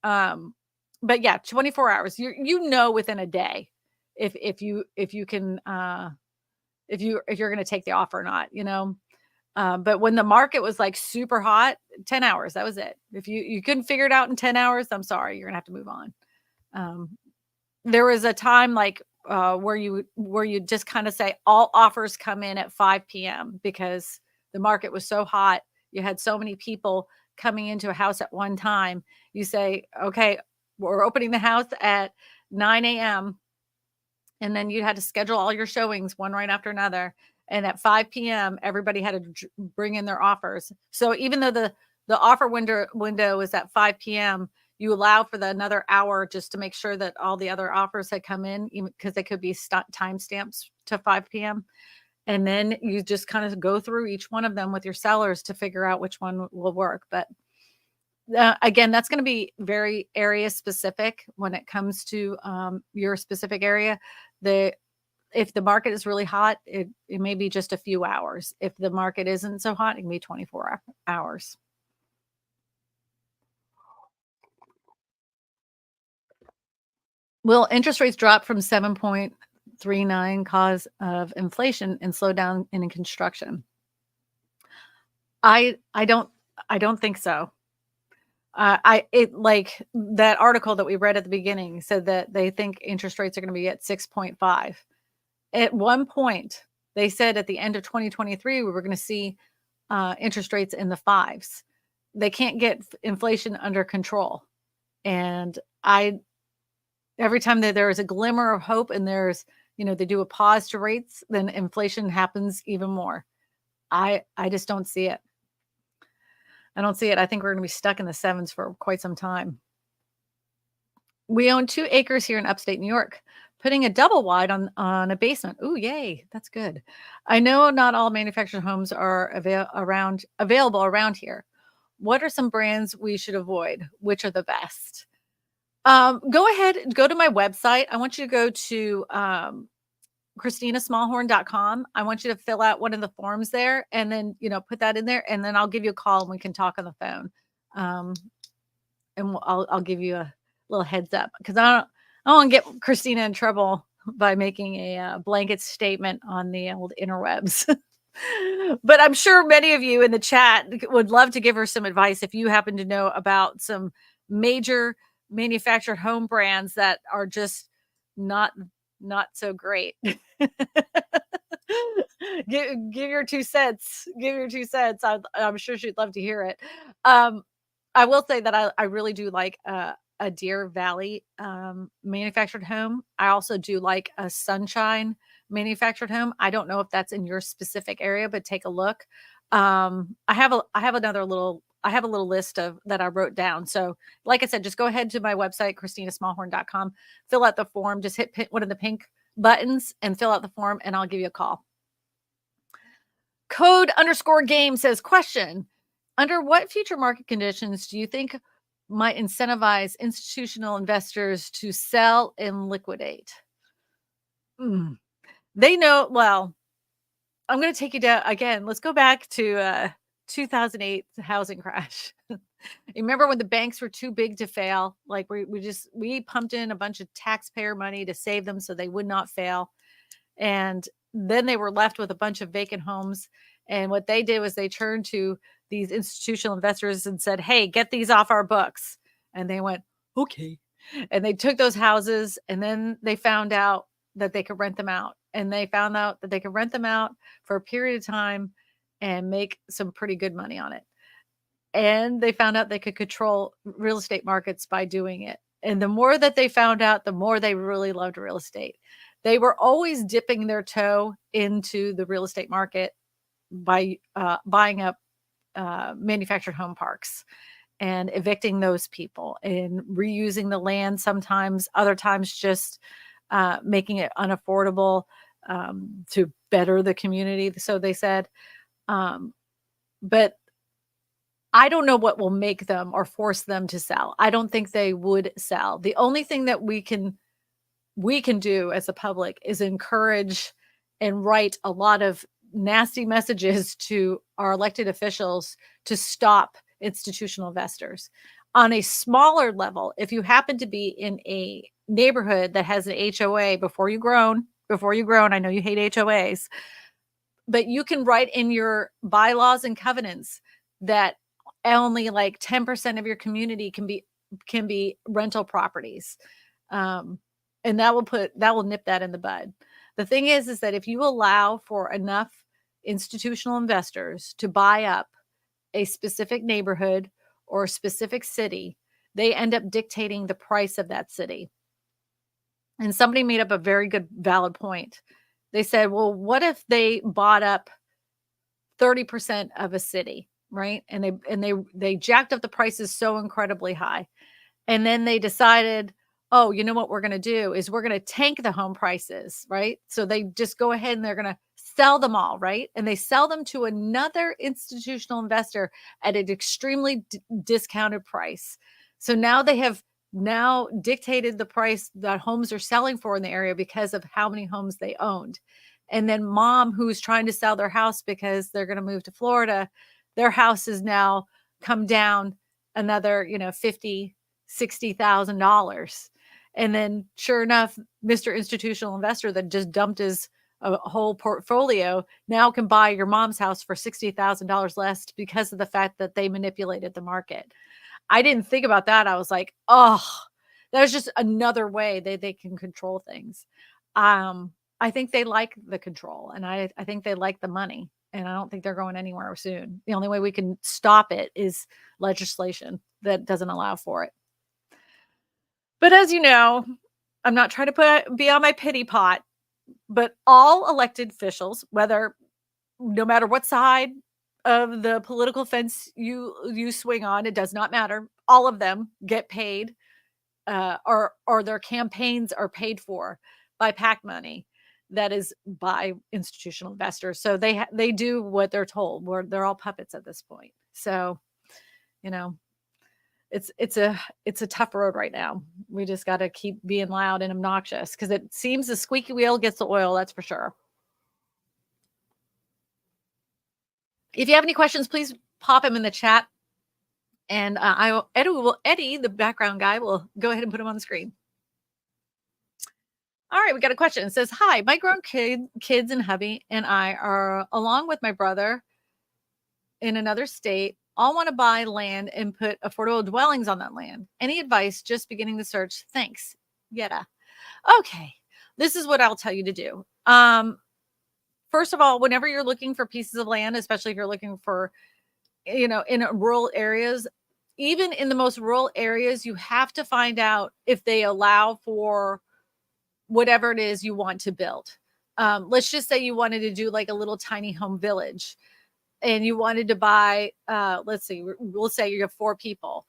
But yeah, 24 hours. Within a day. if you can if you're going to take the offer or not, but when the market was like super hot, 10 hours, that was it. If you couldn't figure it out in 10 hours, I'm sorry, you're gonna have to move on. Um, there was a time like where you just kind of say all offers come in at 5 p.m. because the market was so hot. You had so many people coming into a house at one time. You say, okay, we're opening the house at 9 a.m. And then you had to schedule all your showings one right after another. And at 5 p.m., everybody had to bring in their offers. So even though the offer window is at 5 p.m., you allow for the another hour just to make sure that all the other offers had come in, because they could be time stamps to 5 p.m. And then you just kind of go through each one of them with your sellers to figure out which one will work. But again, that's going to be very area specific when it comes to your specific area. The If the market is really hot, it may be just a few hours. If the market isn't so hot, it can be 24 hours. Will interest rates drop from 7.39 cause of inflation and slow down in construction? I don't think so. I it like that article that we read at the beginning said that they think interest rates are going to be at 6.5. At one point, they said at the end of 2023 we were going to see interest rates in the fives. They can't get inflation under control, and I every time that there is a glimmer of hope and there's they do a pause to rates, then inflation happens even more. I just don't see it. I don't see it. I think we're going to be stuck in the sevens for quite some time. We own 2 acres here in upstate New York, putting a double wide on a basement. Ooh, yay. That's good. I know not all manufactured homes are available around here. What are some brands we should avoid? Which are the best? Go ahead, go to my website. I want you to go to KristinaSmallhorn.com. I want you to fill out one of the forms there and then, put that in there, and then I'll give you a call and we can talk on the phone. Um, and I'll give you a little heads up, because I don't want to get Kristina in trouble by making a blanket statement on the old interwebs. But I'm sure many of you in the chat would love to give her some advice if you happen to know about some major manufactured home brands that are just not not so great. Give your 2 cents. Give your 2 cents. I'm sure she'd love to hear it. Um, I will say that I really do like a Deer Valley manufactured home. I also do like a Sunshine manufactured home. I don't know if that's in your specific area, but take a look. I have a little list of that I wrote down. So, like I said, just go ahead to my website, KristinaSmallhorn.com, fill out the form, just hit one of the pink buttons and fill out the form, and I'll give you a call. Code_game says, question: under what future market conditions do you think might incentivize institutional investors to sell and liquidate? Mm. They know, well, I'm going to take you down again. Let's go back to 2008 housing crash. You remember when the banks were too big to fail? Like we pumped in a bunch of taxpayer money to save them so they would not fail. And then they were left with a bunch of vacant homes. And what they did was they turned to these institutional investors and said, hey, get these off our books. And they went, okay. And they took those houses, and then they found out that they could rent them out. And they found out that they could rent them out for a period of time and make some pretty good money on it. And they found out they could control real estate markets by doing it. And the more that they found out, the more they really loved real estate. They were always dipping their toe into the real estate market by buying up manufactured home parks and evicting those people and reusing the land sometimes, other times just making it unaffordable to better the community. So they said, but I don't know what will make them or force them to sell. I don't think they would sell. The only thing that we can do as a public is encourage and write a lot of nasty messages to our elected officials to stop institutional investors. On a smaller level, if you happen to be in a neighborhood that has an HOA before you grown, I know you hate HOAs, but you can write in your bylaws and covenants that only like 10% of your community can be rental properties. Um, and that will nip that in the bud. The thing is that if you allow for enough institutional investors to buy up a specific neighborhood or a specific city, they end up dictating the price of that city. And somebody made up a very good, valid point. They said, well, what if they bought up 30% of a city, right? And they jacked up the prices so incredibly high. And then they decided, oh, you know what we're going to do is we're going to tank the home prices, right? So they just go ahead and they're going to sell them all, right? And they sell them to another institutional investor at an extremely discounted price. So now they have now dictated the price that homes are selling for in the area because of how many homes they owned. And then mom, who's trying to sell their house because they're going to move to Florida, their house has now come down another, 50, $60,000. And then sure enough, Mr. Institutional Investor that just dumped his whole portfolio now can buy your mom's house for $60,000 less because of the fact that they manipulated the market. I didn't think about that. I was like, oh, there's just another way they can control things. Um, I think they like the control, and I think they like the money, and I don't think they're going anywhere soon. The only way we can stop it is legislation that doesn't allow for it. But as you know, I'm not trying to be on my pity pot, but all elected officials, whether no matter what side of the political fence you swing on, it does not matter. All of them get paid, or their campaigns are paid for by PAC money that is by institutional investors. So they do what they're told. They're all puppets at this point. So, you know, it's a tough road right now. We just got to keep being loud and obnoxious because it seems the squeaky wheel gets the oil. That's for sure. If you have any questions, please pop them in the chat, and Eddie, the background guy, will go ahead and put them on the screen. All right, we got a question. It says, "Hi, my grown kids and hubby and I are along with my brother in another state. All want to buy land and put affordable dwellings on that land. Any advice? Just beginning the search. Thanks, Yetta." Okay, this is what I'll tell you to do. First of all, whenever you're looking for pieces of land, especially if you're looking for, in rural areas, even in the most rural areas, you have to find out if they allow for whatever it is you want to build. Let's just say you wanted to do like a little tiny home village and you wanted to buy, let's see, we'll say you have 4 people.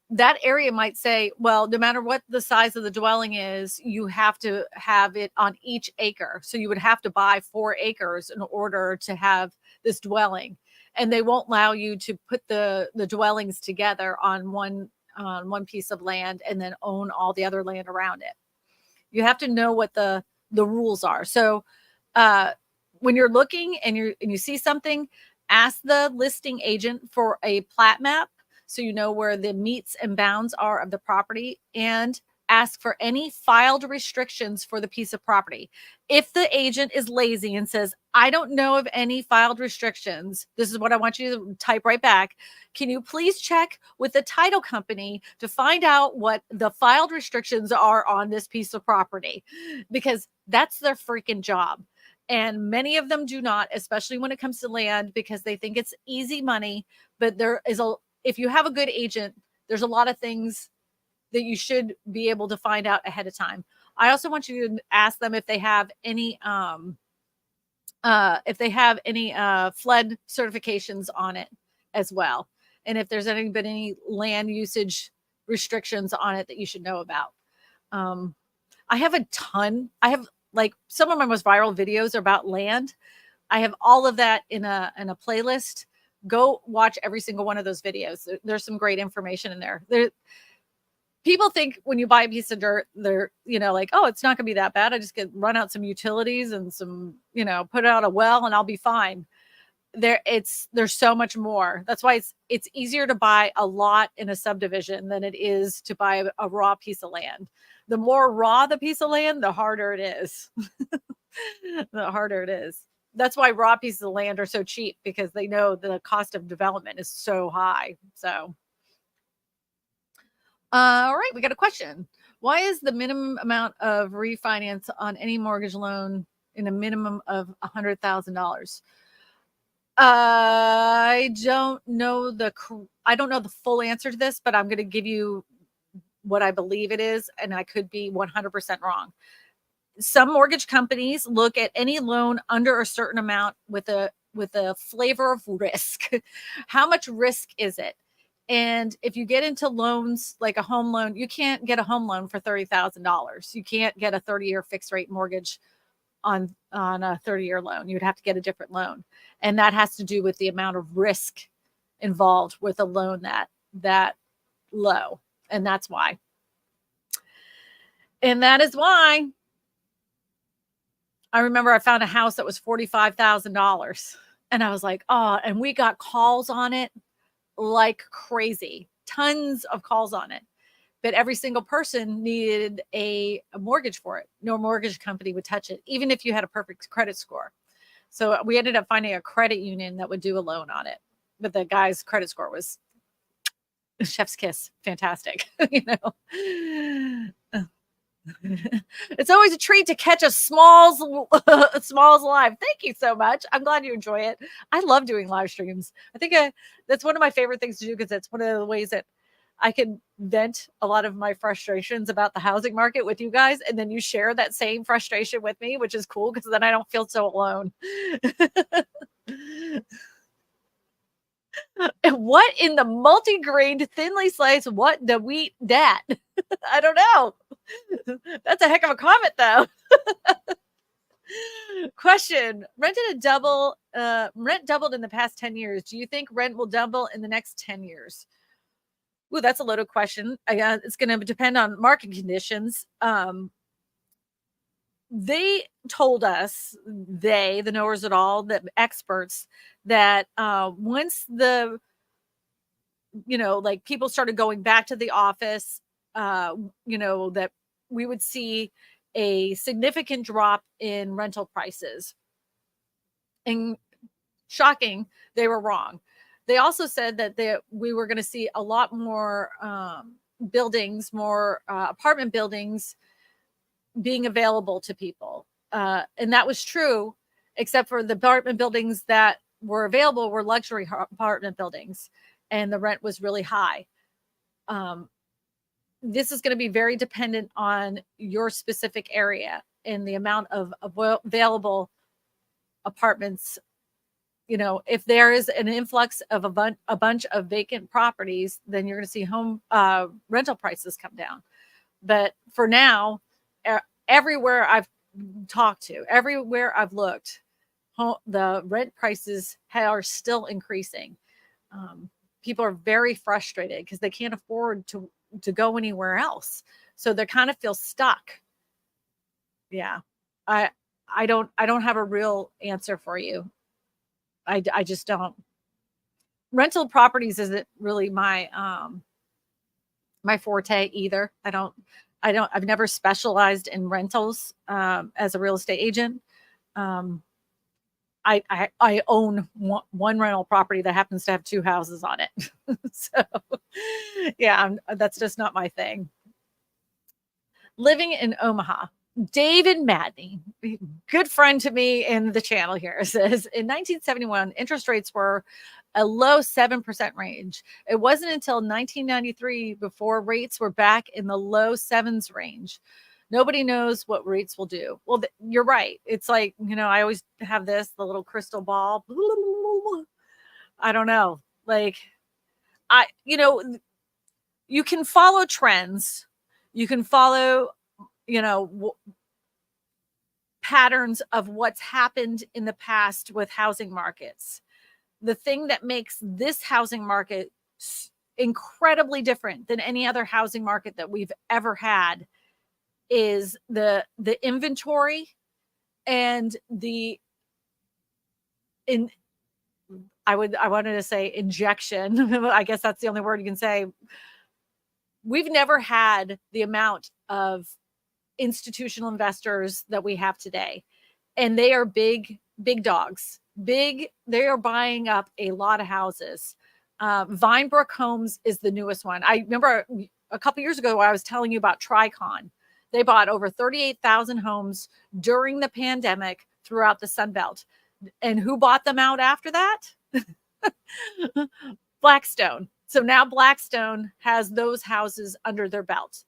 That area might say, well, no matter what the size of the dwelling is, you have to have it on each acre. So you would have to buy 4 acres in order to have this dwelling. And they won't allow you to put the dwellings together on one piece of land and then own all the other land around it. You have to know what the rules are. So when you're looking and you see something, ask the listing agent for a plat map so you know where the meets and bounds are of the property, and ask for any filed restrictions for the piece of property. If the agent is lazy and says, I don't know of any filed restrictions, this is what I want you to type right back. Can you please check with the title company to find out what the filed restrictions are on this piece of property? Because that's their freaking job. And many of them do not, especially when it comes to land, because they think it's easy money. But if you have a good agent, there's a lot of things that you should be able to find out ahead of time. I also want you to ask them if they have any flood certifications on it as well, and if there's been any land usage restrictions on it that you should know about. I have a ton. I have like some of my most viral videos are about land. I have all of that in a playlist. Go watch every single one of those videos. There's some great information in there. People think when you buy a piece of dirt, they're, like, oh, it's not going to be that bad. I just run out some utilities and some, put out a well and I'll be fine. there's so much more. That's why it's easier to buy a lot in a subdivision than it is to buy a raw piece of land. The more raw the piece of land, the harder it is. The harder it is. That's why raw pieces of land are so cheap, because they know the cost of development is so high. So, all right, we got a question. Why is the minimum amount of refinance on any mortgage loan in a minimum of $100,000? I don't know the full answer to this, but I'm going to give you what I believe it is, and I could be 100% wrong. Some mortgage companies look at any loan under a certain amount with a flavor of risk. How much risk is it? And if you get into loans like a home loan, you can't get a home loan for $30,000. You can't get a 30-year fixed rate mortgage on a 30-year loan. You'd have to get a different loan. And that has to do with the amount of risk involved with a loan that low. And that's why. And that is why I remember I found a house that was $45,000. And I was like, oh, and we got calls on it like crazy. Tons of calls on it. But every single person needed a mortgage for it. No mortgage company would touch it, even if you had a perfect credit score. So we ended up finding a credit union that would do a loan on it. But the guy's credit score was chef's kiss. Fantastic. You know, it's always a treat to catch a Smalls live. Thank you so much. I'm glad you enjoy it. I love doing live streams. I think that's one of my favorite things to do, because it's one of the ways that I can vent a lot of my frustrations about the housing market with you guys. And then you share that same frustration with me, which is cool, because then I don't feel so alone. What in the multi-grained, thinly sliced, what the wheat dat? I don't know. That's a heck of a comment, though. Question: rent doubled in the past 10 years. Do you think rent will double in the next 10 years? Ooh, that's a loaded question. It's going to depend on market conditions. They told us, the knowers at all, the experts, that once like people started going back to the office, that we would see a significant drop in rental prices. And shocking, they were wrong. They also said that we were going to see a lot more buildings, more apartment buildings being available to people. And that was true, except for the apartment buildings that were available were luxury apartment buildings, and the rent was really high. This is going to be very dependent on your specific area and the amount of available apartments. If there is an influx of a bunch of vacant properties, then you're going to see home rental prices come down. But for now, everywhere I've talked to, everywhere I've looked, the rent prices are still increasing. People are very frustrated because they can't afford to go anywhere else. So they kind of feel stuck. Yeah. I don't have a real answer for you. I just don't. Rental properties isn't really my forte either. I've never specialized in rentals as a real estate agent. I own one rental property that happens to have 2 houses on it. So yeah, that's just not my thing. Living in Omaha. David Madney, good friend to me in the channel here, says in 1971, interest rates were a low 7% range. It wasn't until 1993 before rates were back in the low 7s range. Nobody knows what rates will do. Well, you're right. It's like, I always have the little crystal ball. I don't know. Like, you can follow trends. You can follow, patterns of what's happened in the past with housing markets. The thing that makes this housing market incredibly different than any other housing market that we've ever had is the inventory and I wanted to say injection. I guess that's the only word you can say. We've never had the amount of institutional investors that we have today. And they are big dogs. They are buying up a lot of houses. Vinebrook Homes is the newest one. I remember a couple years ago I was telling you about Tricon. They bought over 38,000 homes during the pandemic throughout the Sun Belt. And who bought them out after that? Blackstone. So now Blackstone has those houses under their belt.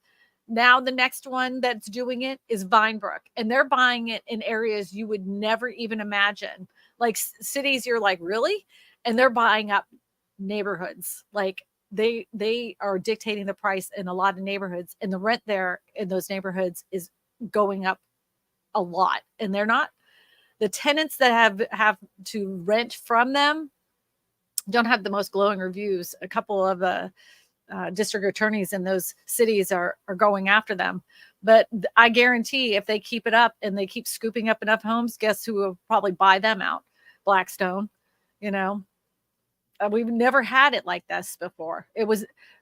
Now the next one that's doing it is Vinebrook, and they're buying it in areas you would never even imagine. Like cities you're like, "Really?" And they're buying up neighborhoods. Like they are dictating the price in a lot of neighborhoods, and the rent there in those neighborhoods is going up a lot. And they're not the tenants that have to rent from them don't have the most glowing reviews. A couple of district attorneys in those cities are going after them. But I guarantee if they keep it up and they keep scooping up enough homes, guess who will probably buy them out? Blackstone. You know, we've never had it like this before.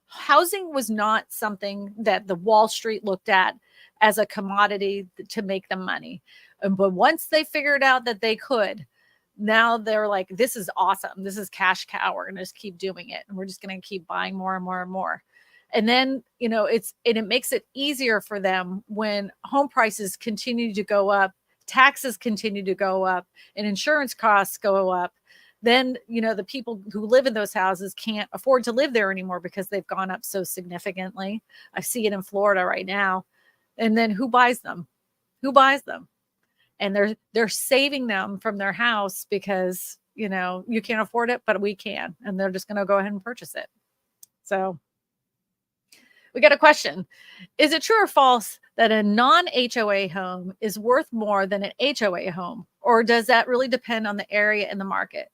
Housing was not something that the Wall Street looked at as a commodity to make them money. But once they figured out that they could, now they're like, this is awesome. This is cash cow. We're going to just keep doing it. And we're just going to keep buying more and more and more. And then, it makes it easier for them when home prices continue to go up, taxes continue to go up, and insurance costs go up. Then, the people who live in those houses can't afford to live there anymore because they've gone up so significantly. I see it in Florida right now. And then who buys them? Who buys them? And they're saving them from their house because, you can't afford it, but we can. And they're just going to go ahead and purchase it. So we got a question. Is it true or false that a non-HOA home is worth more than an HOA home? Or does that really depend on the area and the market?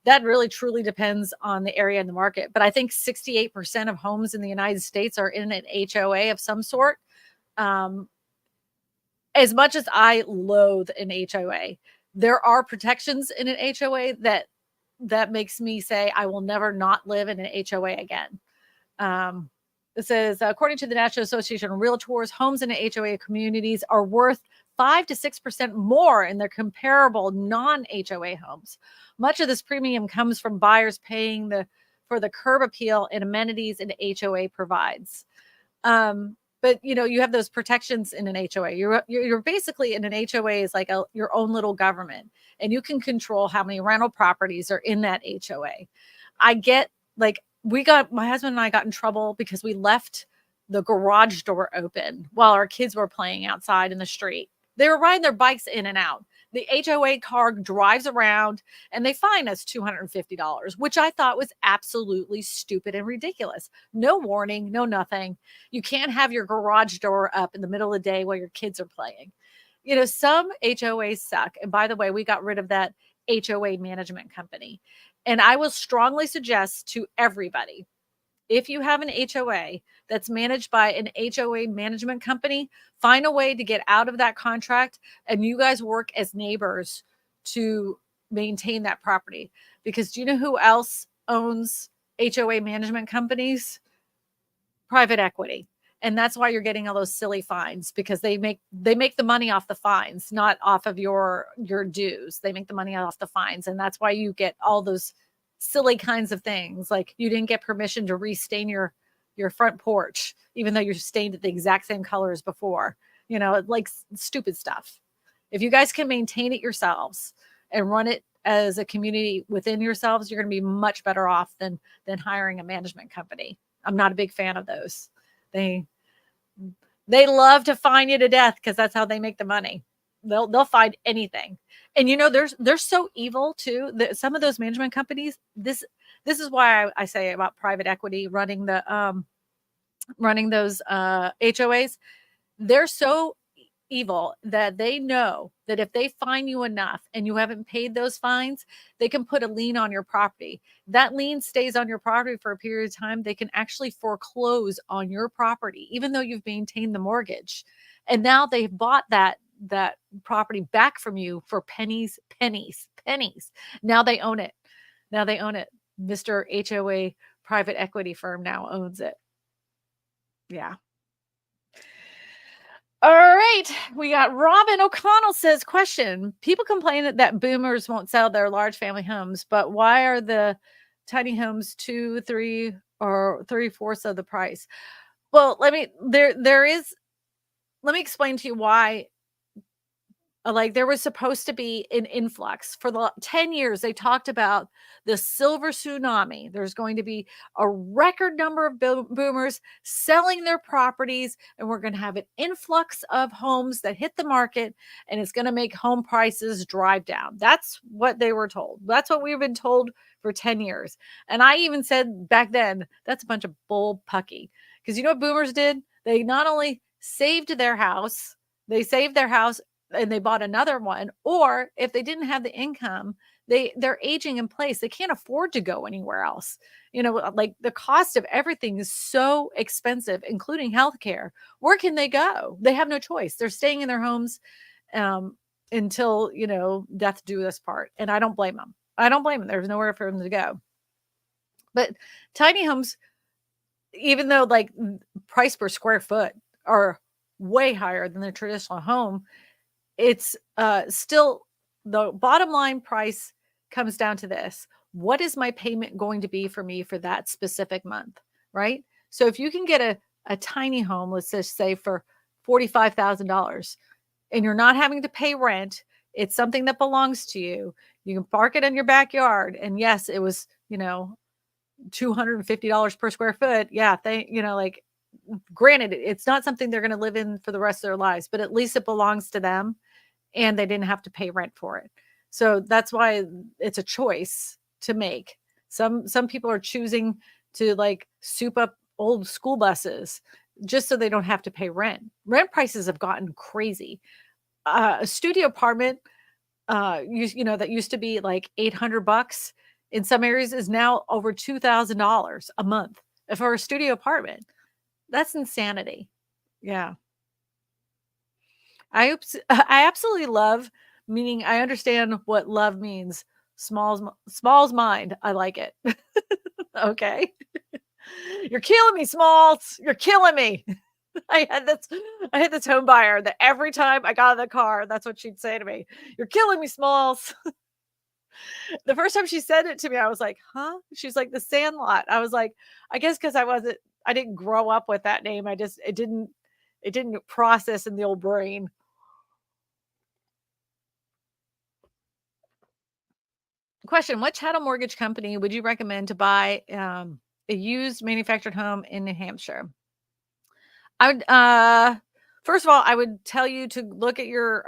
That really truly depends on the area and the market. But I think 68% of homes in the United States are in an HOA of some sort. As much as I loathe an HOA, there are protections in an HOA that makes me say I will never not live in an HOA again. It says, according to the National Association of Realtors, homes in HOA communities are worth 5 to 6% more in their comparable non-HOA homes. Much of this premium comes from buyers paying for the curb appeal and amenities an HOA provides. But you have those protections in an HOA. You're basically in an HOA is like your own little government, and you can control how many rental properties are in that HOA. I get my husband and I got in trouble because we left the garage door open while our kids were playing outside in the street. They were riding their bikes in and out. The HOA car drives around and they fine us $250, which I thought was absolutely stupid and ridiculous. No warning, no nothing. You can't have your garage door up in the middle of the day while your kids are playing. Some HOAs suck. And by the way, we got rid of that HOA management company. And I will strongly suggest to everybody, if you have an HOA that's managed by an HOA management company, find a way to get out of that contract and you guys work as neighbors to maintain that property. Because do you know who else owns HOA management companies? Private equity. And that's why you're getting all those silly fines, because they make the money off the fines, not off of your dues. They make the money off the fines. And that's why you get all those silly kinds of things. Like you didn't get permission to restain your front porch, even though you stained it the exact same color as before, like stupid stuff. If you guys can maintain it yourselves and run it as a community within yourselves, you're going to be much better off than hiring a management company. I'm not a big fan of those. They love to fine you to death because that's how they make the money. They'll find anything. And they're so evil too. Some of those management companies, this is why I say about private equity running those HOAs. They're so evil that they know that if they fine you enough and you haven't paid those fines, they can put a lien on your property. That lien stays on your property for a period of time. They can actually foreclose on your property, even though you've maintained the mortgage. And now they've bought that property back from you for pennies. Now they own it. Now they own it. Mr. HOA private equity firm now owns it. Yeah. All right. We got Robin O'Connell says, question. People complain that boomers won't sell their large family homes, but why are the tiny homes 2, 3, or 3/4 of the price? Well, let me explain to you why. Like, there was supposed to be an influx for the 10 years. They talked about the silver tsunami. There's going to be a record number of boomers selling their properties, and we're going to have an influx of homes that hit the market, and it's going to make home prices drive down. That's what they were told. That's what we've been told for 10 years. And I even said back then, that's a bunch of bull pucky. Because you know what boomers did? They not only saved their house, they saved their house and they bought another one, or if they didn't have the income, they're aging in place. They can't afford to go anywhere else. Like the cost of everything is so expensive, including healthcare. Where can they go? They have no choice. They're staying in their homes um, until death do us part. And I don't blame them. I don't blame them. There's nowhere for them to go. But tiny homes, even though like price per square foot are way higher than the traditional home, it's still the bottom line price comes down to this. What is my payment going to be for me for that specific month? Right. So if you can get a tiny home, let's just say for $45,000, and you're not having to pay rent, it's something that belongs to you. You can park it in your backyard. And yes, it was, $250 per square foot. Yeah. Like granted, it's not something they're going to live in for the rest of their lives, but at least it belongs to them and they didn't have to pay rent for it. So that's why it's a choice to make. Some people are choosing to like soup up old school buses just so they don't have to pay rent. Rent prices have gotten crazy. A studio apartment, that used to be like $800 in some areas is now over $2,000 a month for a studio apartment. That's insanity. Yeah. I absolutely love, meaning I understand what love means. Small's mind. I like it. Okay. You're killing me, Smalls. You're killing me. I had this home buyer that every time I got in the car, that's what she'd say to me. You're killing me, Smalls. The first time she said it to me, I was like, huh? She's like, the Sandlot. I was like, I guess because I didn't grow up with that name. It didn't process in the old brain. Question: what chattel mortgage company would you recommend to buy a used manufactured home in New Hampshire? I would, first of all, I would tell you to look at your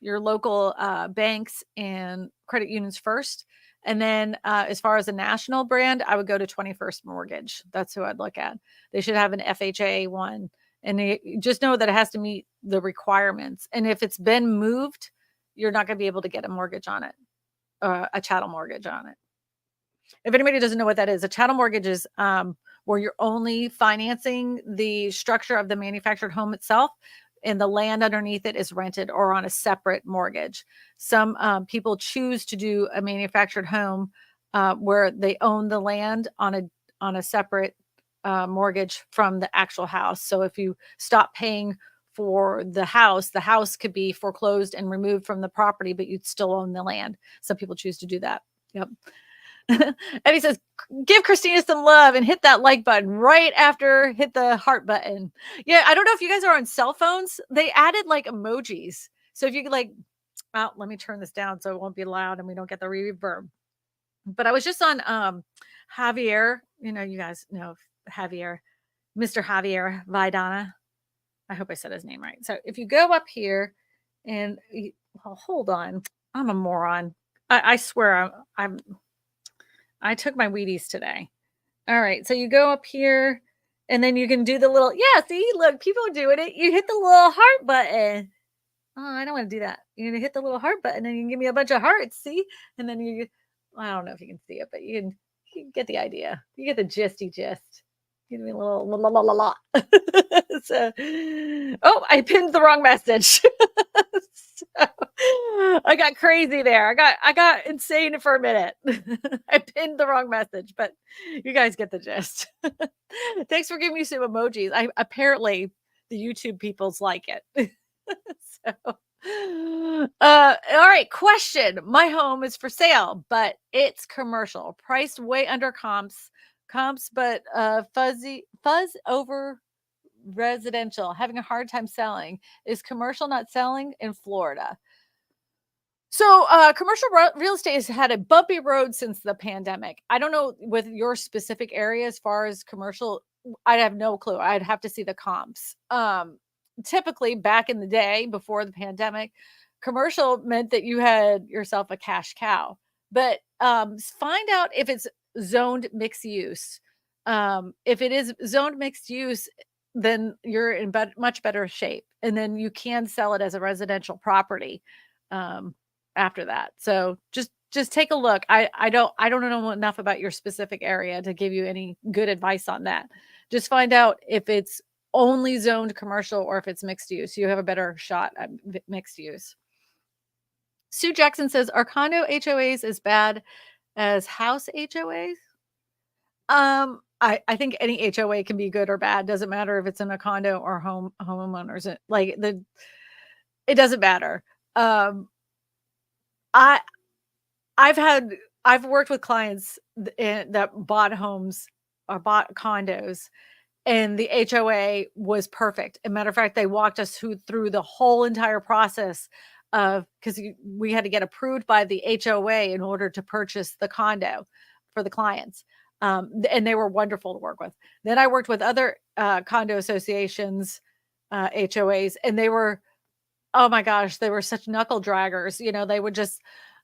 local banks and credit unions first, and then as far as a national brand, I would go to 21st Mortgage. That's who I'd look at. They should have an FHA one, and just know that it has to meet the requirements. And if it's been moved, you're not going to be able to get a mortgage on it, a chattel mortgage on it. If anybody doesn't know what that is, a chattel mortgage is where you're only financing the structure of the manufactured home itself, and the land underneath it is rented or on a separate mortgage. Some people choose to do a manufactured home where they own the land on a separate mortgage from the actual house. So if you stop paying for the house could be foreclosed and removed from the property, but you'd still own the land. Some people choose to do that. Yep. And he says, give Kristina some love and hit that like button right after hit the heart button. Yeah, I don't know if you guys are on cell phones. They added like emojis. So if you could like, oh, let me turn this down so it won't be loud and we don't get the reverb. But I was just on Javier. You guys know Javier, Mr. Javier Vidana. I hope I said his name right. So if you go up here and hold on, I'm a moron. I swear I took my Wheaties today. All right. So you go up here and then you can do the little, yeah, see, look, people are doing it. You hit the little heart button. Oh, I don't want to do that. You're going to hit the little heart button and you can give me a bunch of hearts. See? And then I don't know if you can see it, but you can get the idea. You get the gist. Give me a little la la la la. So, oh, I pinned the wrong message. So, I got crazy there. I got insane for a minute. I pinned the wrong message, but you guys get the gist. Thanks for giving me some emojis. I apparently the YouTube peoples like it. So, all right, question. My home is for sale, but it's commercial, priced way under comps, but fuzz over residential, having a hard time selling. Is commercial not selling in Florida? So, commercial real estate has had a bumpy road since the pandemic. I don't know with your specific area as far as commercial. I have no clue. I'd have to see the comps. Typically, back in the day before the pandemic, commercial meant that you had yourself a cash cow. But find out if it's zoned mixed use. If it is zoned mixed use, then you're in much better shape, and then you can sell it as a residential property. Um, After that. So just take a look. I don't know enough about your specific area to give you any good advice on that. Just find out if it's only zoned commercial or if it's mixed use. You have a better shot at mixed use. Sue Jackson says, "Are condo HOAs as bad as house HOAs?" I think any HOA can be good or bad. Doesn't matter if it's in a condo or homeowners. It doesn't matter. Um, I I've had I've worked with clients that bought homes or bought condos, and the HOA was perfect. As a matter of fact, they walked us through the whole entire process of because we had to get approved by the HOA in order to purchase the condo for the clients. And they were wonderful to work with. Then I worked with other condo associations, HOAs, and they were, oh my gosh, they were such knuckle draggers. They would just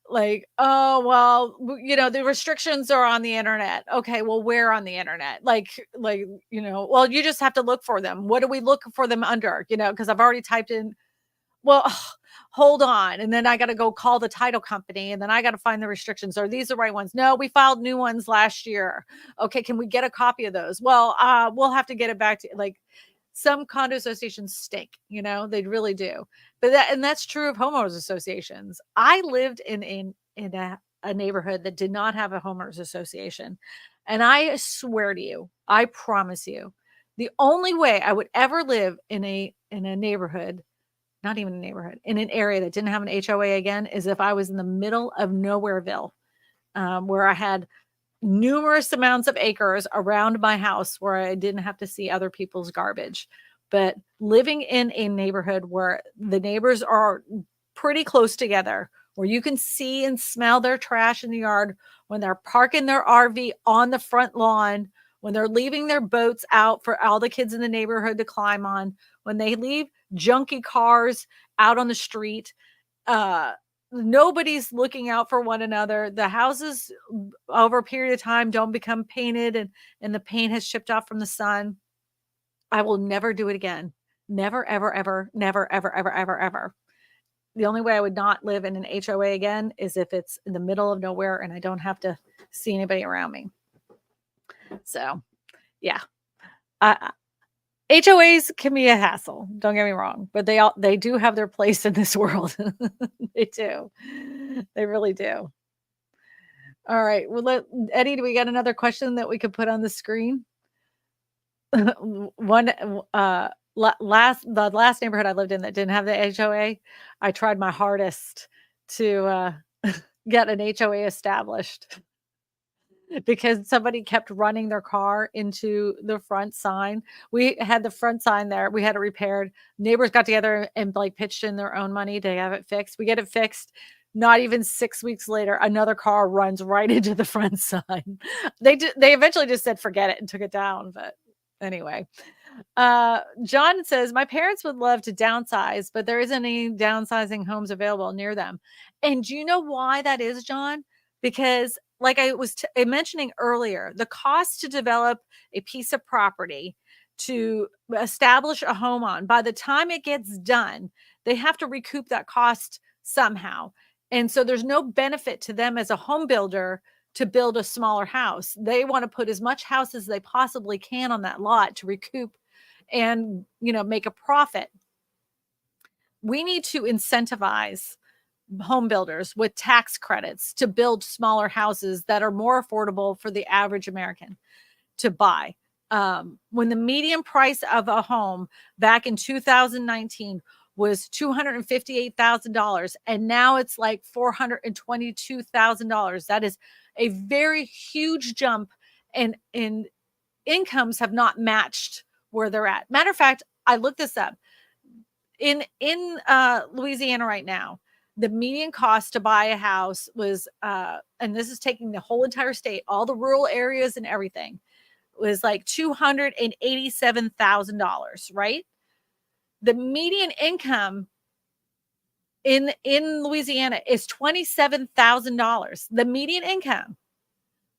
like, "Oh, well, the restrictions are on the internet." Okay, well, where on the internet? Well, you just have to look for them. What do we look for them under? Because I've already typed in, well, hold on, and then I gotta go call the title company, and then I gotta find the restrictions. Are these the right ones? No, we filed new ones last year. Okay, can we get a copy of those? Well, we'll have to get it back to like, some condo associations stink, they really do. That's true of homeowners associations. I lived in a neighborhood that did not have a homeowners association. And I swear to you, I promise you, the only way I would ever live in a neighborhood, not even a neighborhood, in an area that didn't have an HOA again is if I was in the middle of Nowhereville, where I had numerous amounts of acres around my house where I didn't have to see other people's garbage. But living in a neighborhood where the neighbors are pretty close together, where you can see and smell their trash in the yard when they're parking their RV on the front lawn, when they're leaving their boats out for all the kids in the neighborhood to climb on, when they leave junky cars out on the street, uh nobody's looking out for one another. The houses over a period of time don't become painted, and the paint has chipped off from the sun. I will never do it again. Never, ever, ever, never, ever, ever, ever, ever. The only way I would not live in an HOA again is if it's in the middle of nowhere and I don't have to see anybody around me. So, yeah. HOAs can be a hassle, don't get me wrong, but they do have their place in this world. They do. They really do. All right. Well, Eddie, do we got another question that we could put on the screen? One the last neighborhood I lived in that didn't have the HOA, I tried my hardest to get an HOA established because somebody kept running their car into the front sign. We had the front sign there. We had it repaired. Neighbors got together and like pitched in their own money to have it fixed. We get it fixed. Not even 6 weeks later, another car runs right into the front sign. They eventually just said forget it and took it down. But anyway, John says, my parents would love to downsize, but there isn't any downsizing homes available near them. And do you know why that is, John? Because, like I was mentioning earlier, the cost to develop a piece of property to establish a home on, by the time it gets done, they have to recoup that cost somehow. And so there's no benefit to them as a home builder to build a smaller house. They want to put as much house as they possibly can on that lot to recoup and make a profit. We need to incentivize home builders with tax credits to build smaller houses that are more affordable for the average American to buy. When the median price of a home back in 2019 was $258,000, and now it's like $422,000. That is a very huge jump, and in incomes have not matched where they're at. Matter of fact, I looked this up. In Louisiana right now, the median cost to buy a house was, and this is taking the whole entire state, all the rural areas and everything, was like $287,000, right? The median income in Louisiana is $27,000. The median income.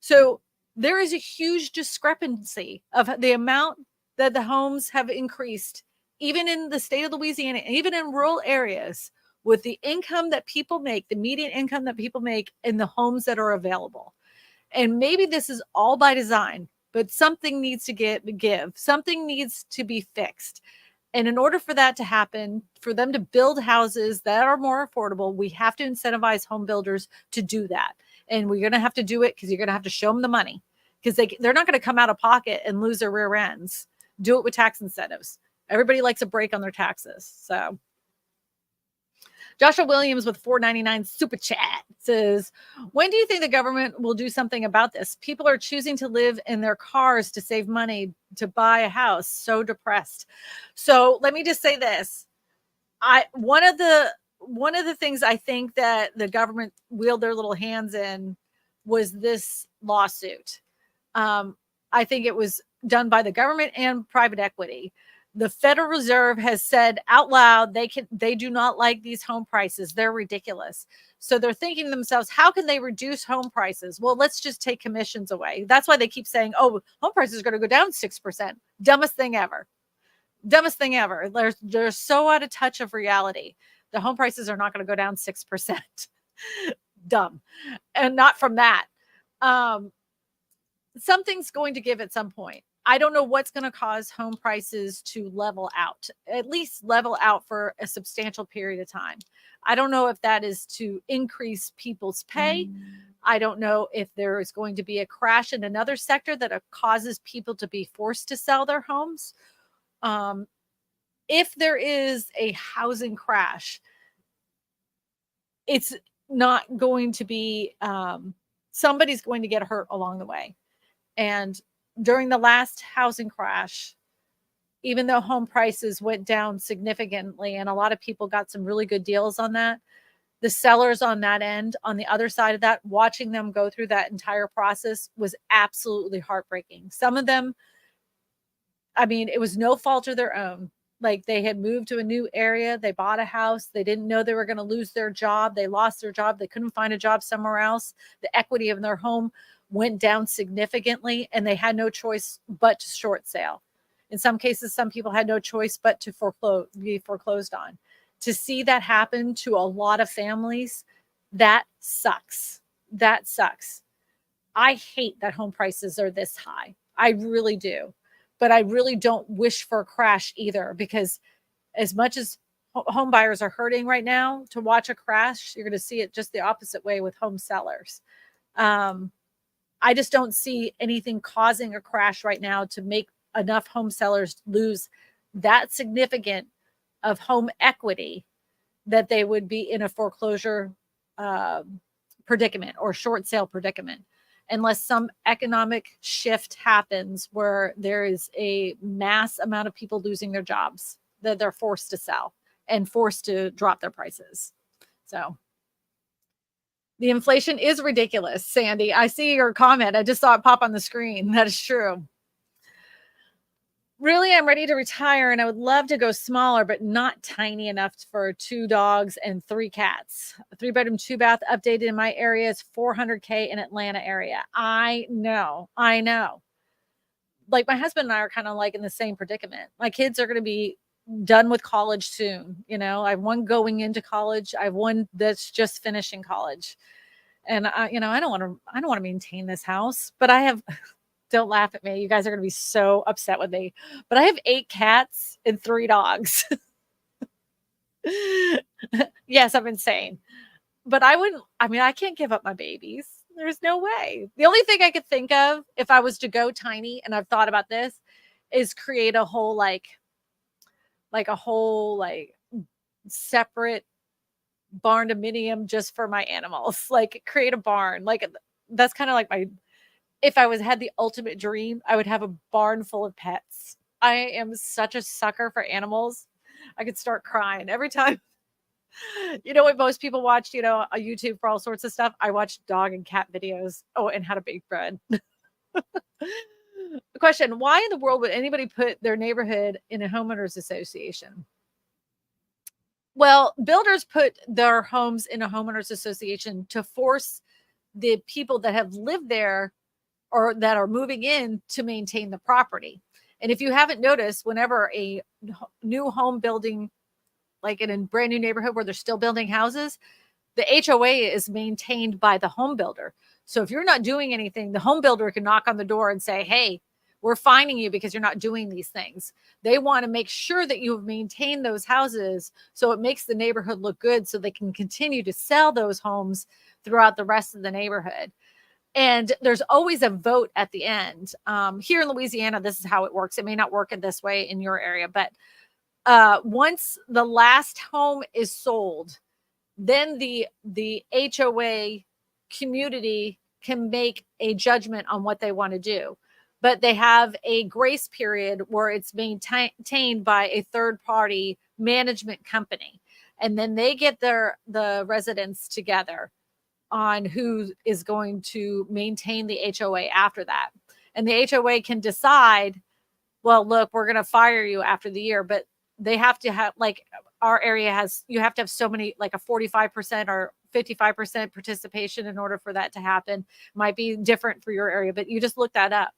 So there is a huge discrepancy of the amount that the homes have increased, even in the state of Louisiana, even in rural areas, with the income that people make, the median income that people make in the homes that are available. And maybe this is all by design, but something needs to give. Something needs to be fixed. And in order for that to happen, for them to build houses that are more affordable, we have to incentivize home builders to do that. And we're going to have to do it because you're going to have to show them the money, because they're not going to come out of pocket and lose their rear ends. Do it with tax incentives. Everybody likes a break on their taxes. So Joshua Williams with $4.99 super chat says, when do you think the government will do something about this? People are choosing to live in their cars to save money to buy a house. So depressed. So let me just say this. One of the things I think that the government wheeled their little hands in was this lawsuit. I think it was done by the government and private equity. The Federal Reserve has said out loud they do not like these home prices. They're ridiculous. So they're thinking to themselves, how can they reduce home prices? Well, let's just take commissions away. That's why they keep saying, oh, home prices are going to go down 6%. Dumbest thing ever. Dumbest thing ever. They're so out of touch of reality. The home prices are not going to go down 6%. Dumb. And not from that. Something's going to give at some point. I don't know what's going to cause home prices to level out, at least level out for a substantial period of time. I don't know if that is to increase people's pay. I don't know if there is going to be a crash in another sector that causes people to be forced to sell their homes. If there is a housing crash, it's not going to be, somebody's going to get hurt along the way. And during the last housing crash, even though home prices went down significantly and a lot of people got some really good deals on that, the sellers on that end, on the other side of that, watching them go through that entire process was absolutely heartbreaking. Some of them, I mean, it was no fault of their own. Like, they had moved to a new area. They bought a house. They didn't know they were going to lose their job. They lost their job. They couldn't find a job somewhere else. The equity of their home went down significantly, and they had no choice but to short sale. In some cases, some people had no choice but to be foreclosed on. To see that happen to a lot of families, that sucks. That sucks. I hate that home prices are this high. I really do. But I really don't wish for a crash either, because as much as home buyers are hurting right now, to watch a crash, you're going to see it just the opposite way with home sellers. I just don't see anything causing a crash right now to make enough home sellers lose that significant of home equity that they would be in a foreclosure predicament or short sale predicament, unless some economic shift happens where there is a mass amount of people losing their jobs that they're forced to sell and forced to drop their prices. So the inflation is ridiculous, Sandy. I see your comment. I just saw it pop on the screen. That is true. Really, I'm ready to retire and I would love to go smaller, but not tiny enough for 2 dogs and 3 cats. A 3-bedroom, 2-bath updated in my area is $400K in Atlanta area. I know. Like, my husband and I are kind of like in the same predicament. My kids are going to be done with college soon. You know, I have one going into college. I have one that's just finishing college. And I don't want to maintain this house, but I have, don't laugh at me. You guys are going to be so upset with me, but I have 8 cats and 3 dogs. Yes, I'm insane. But I wouldn't I mean, I can't give up my babies. There's no way. The only thing I could think of if I was to go tiny, and I've thought about this, is create a whole, a whole, separate barn-dominium just for my animals. Like, create a barn. That's kinda like my if I was had the ultimate dream, I would have a barn full of pets. I am such a sucker for animals. I could start crying every time. You know what most people watch, on YouTube for all sorts of stuff? I watch dog and cat videos. Oh, and how to bake bread. Question, why in the world would anybody put their neighborhood in a homeowners association? Well, builders put their homes in a homeowners association to force the people that have lived there or that are moving in to maintain the property. And if you haven't noticed, whenever a new home building, like in a brand new neighborhood where they're still building houses, the HOA is maintained by the home builder. So if you're not doing anything, the home builder can knock on the door and say, "Hey, we're fining you because you're not doing these things." They want to make sure that you have maintained those houses so it makes the neighborhood look good so they can continue to sell those homes throughout the rest of the neighborhood. And there's always a vote at the end. Here in Louisiana, this is how it works. It may not work in this way in your area, but once the last home is sold, then the HOA community can make a judgment on what they want to do. But they have a grace period where it's maintained by a third party management company. And then they get the residents together on who is going to maintain the HOA after that. And the HOA can decide, well, look, we're going to fire you after the year, but they have to have, like, our area has, you have to have so many, like a 45% or 55% participation in order for that to happen. Might be different for your area, but you just look that up.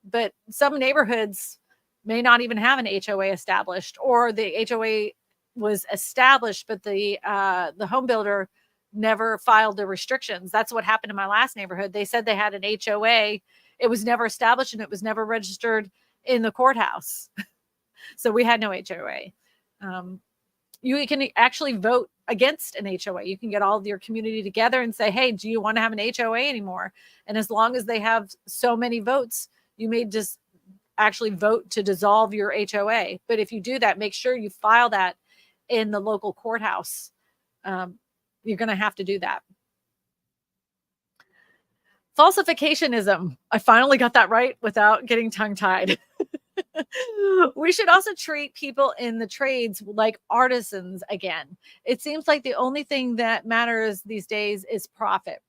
But some neighborhoods may not even have an HOA established, or the HOA was established, but the home builder never filed the restrictions. That's what happened in my last neighborhood. They said they had an HOA. It was never established and it was never registered in the courthouse. So we had no HOA. You can actually vote against an HOA. You can get all of your community together and say, "Hey, do you want to have an HOA anymore?" And as long as they have so many votes, you may just actually vote to dissolve your HOA. But if you do that, make sure you file that in the local courthouse. You're going to have to do that. Falsificationism. I finally got that right without getting tongue tied. We should also treat people in the trades like artisans again. It seems like the only thing that matters these days is profit